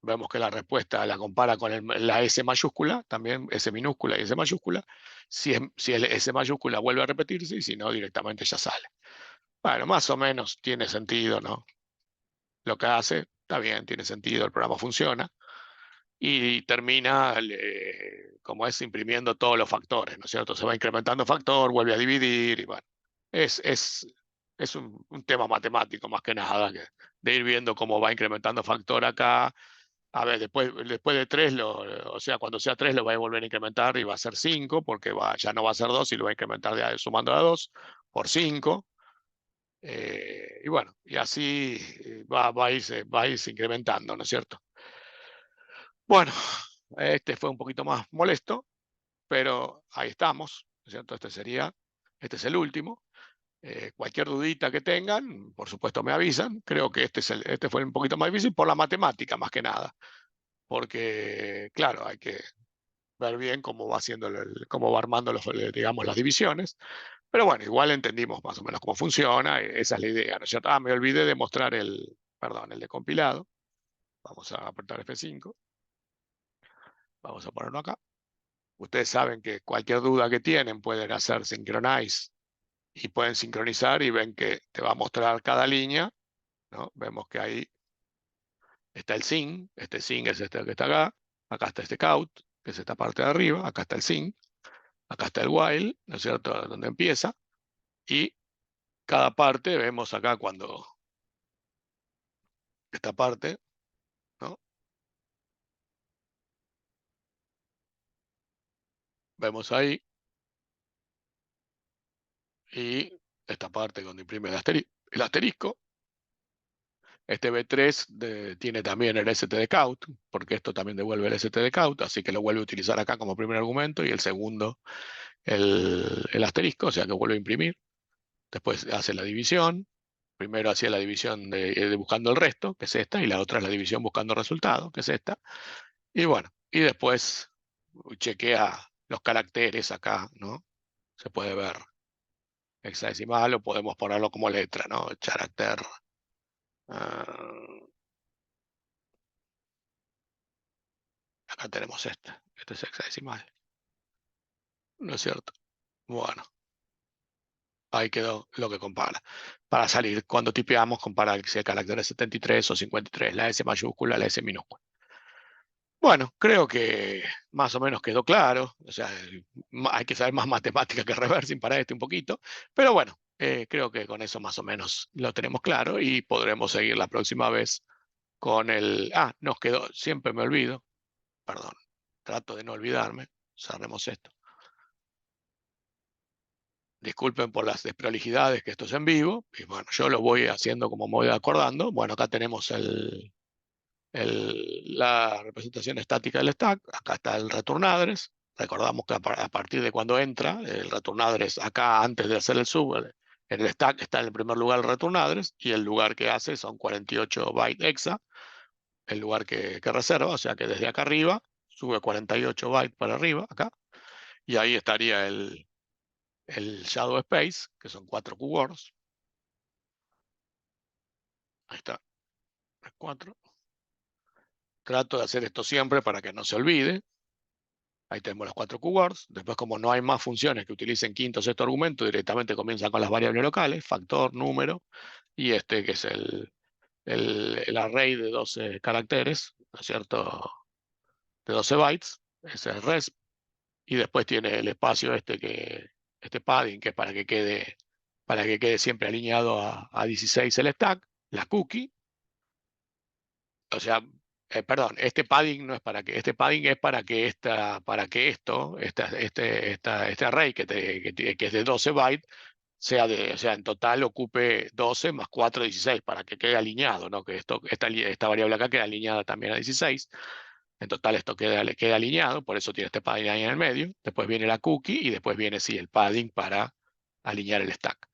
vemos que la respuesta la compara con la S mayúscula, también S minúscula y S mayúscula, si el S mayúscula vuelve a repetirse, y si no, directamente ya sale. Bueno, más o menos tiene sentido, ¿no? Lo que hace, está bien, tiene sentido, el programa funciona, y termina, como es, imprimiendo todos los factores, ¿no es cierto? Se va incrementando factor, vuelve a dividir, y bueno, es, es, es un tema matemático más que nada, de ir viendo cómo va incrementando factor acá. A ver, después de 3, o sea, cuando sea 3 lo va a volver a incrementar y va a ser 5, porque ya no va a ser 2 y lo va a incrementar sumando a 2 por 5. Y bueno, y así va a irse incrementando, ¿no es cierto? Bueno, este fue un poquito más molesto, pero ahí estamos, ¿no es cierto? Este es el último. Cualquier dudita que tengan, por supuesto me avisan. Creo que este fue un poquito más difícil por la matemática, más que nada. Porque, claro, hay que ver bien cómo va haciendo cómo va armando digamos, las divisiones. Pero bueno, igual entendimos más o menos cómo funciona, esa es la idea, ¿no es cierto? Me olvidé de mostrar perdón, el de compilado. Vamos a apretar F5, vamos a ponerlo acá. Ustedes saben que cualquier duda que tienen pueden hacer synchronize y pueden sincronizar y ven que te va a mostrar cada línea, ¿no? Vemos que ahí está el SYN, este SYN es este que está acá está este count, que es esta parte de arriba, acá está el SYN, acá está el while, ¿no es cierto?, donde empieza, y cada parte, vemos acá cuando esta parte, Vemos ahí. Y esta parte donde imprime el asterisco. Este B3 tiene también el STD count, porque esto también devuelve el STD count, así que lo vuelve a utilizar acá como primer argumento y el segundo el asterisco, o sea que vuelve a imprimir. Después hace la división. Primero hacía la división de buscando el resto, que es esta, y la otra es la división buscando el resultado, que es esta. Y bueno, y después chequea los caracteres acá, ¿no? Se puede ver hexadecimal o podemos ponerlo como letra, ¿no? Carácter. ah, Acá tenemos este. Este es hexadecimal. ¿No es cierto? Bueno, ahí quedó lo que compara. Para salir, cuando tipeamos, compara si el carácter es 73 o 53, la S mayúscula, la S minúscula. Bueno, creo que más o menos quedó claro. O sea, hay que saber más matemática que reversing para este un poquito. Pero bueno, creo que con eso más o menos lo tenemos claro y podremos seguir la próxima vez con el... Ah, nos quedó, siempre me olvido. Perdón, trato de no olvidarme. Cerremos esto. Disculpen por las desprolijidades, que esto es en vivo. Y bueno, yo lo voy haciendo como me voy acordando. Bueno, acá tenemos la representación estática del stack. Acá está el return address. Recordamos que a partir de cuando entra, el return address acá antes de hacer el sub, en el stack está en el primer lugar el return address y el lugar que hace son 48 bytes hexa, el lugar que reserva, o sea que desde acá arriba sube 48 bytes para arriba, acá, y ahí estaría el shadow space, que son 4 keywords. Ahí está, 4. Trato de hacer esto siempre para que no se olvide. Ahí tenemos los 4 keywords. Después, como no hay más funciones que utilicen quinto o sexto argumento, directamente comienzan con las variables locales, factor, número, y este que es el array de 12 caracteres, ¿no es cierto? De 12 bytes, ese es resp, y después tiene el espacio este padding, que es para que quede siempre alineado a 16 el stack, la cookie. O sea, perdón, este padding no es para que, este padding es para que este array que es de 12 bytes, o sea, en total ocupe 12 más 4, 16, para que quede alineado, ¿no? Que esta variable acá queda alineada también a 16. En total esto queda alineado, por eso tiene este padding ahí en el medio. Después viene la cookie y después viene, sí, el padding para alinear el stack.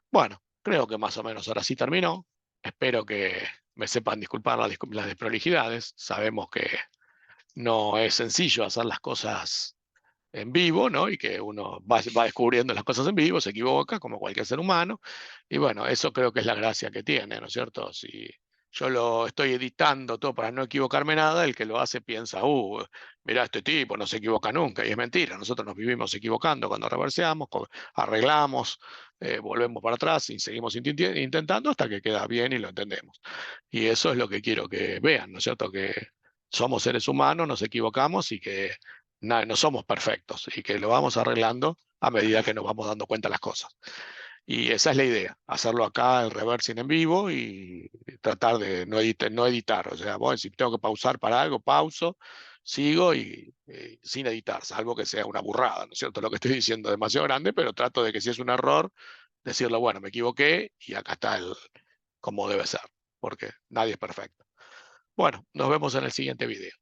Bueno, creo que más o menos ahora sí terminó. Espero que me sepan disculpar las desprolijidades. Sabemos que no es sencillo hacer las cosas en vivo, ¿no? Y que uno va descubriendo las cosas en vivo, se equivoca, como cualquier ser humano. Y bueno, eso creo que es la gracia que tiene, ¿no es cierto? Si yo lo estoy editando todo para no equivocarme nada, el que lo hace piensa, mirá, este tipo no se equivoca nunca. Y es mentira, nosotros nos vivimos equivocando cuando reverseamos, arreglamos, volvemos para atrás y seguimos intentando hasta que queda bien y lo entendemos. Y eso es lo que quiero que vean, ¿no es cierto? Que somos seres humanos, nos equivocamos y que no somos perfectos y que lo vamos arreglando a medida que nos vamos dando cuenta de las cosas. Y esa es la idea, hacerlo acá, el reversing en vivo y tratar de no editar. O sea, bueno, si tengo que pausar para algo, pauso, sigo y sin editar, salvo que sea una burrada, ¿no es cierto? Lo que estoy diciendo es demasiado grande, pero trato de que si es un error, decirle, bueno, me equivoqué y acá está como debe ser, porque nadie es perfecto. Bueno, nos vemos en el siguiente video.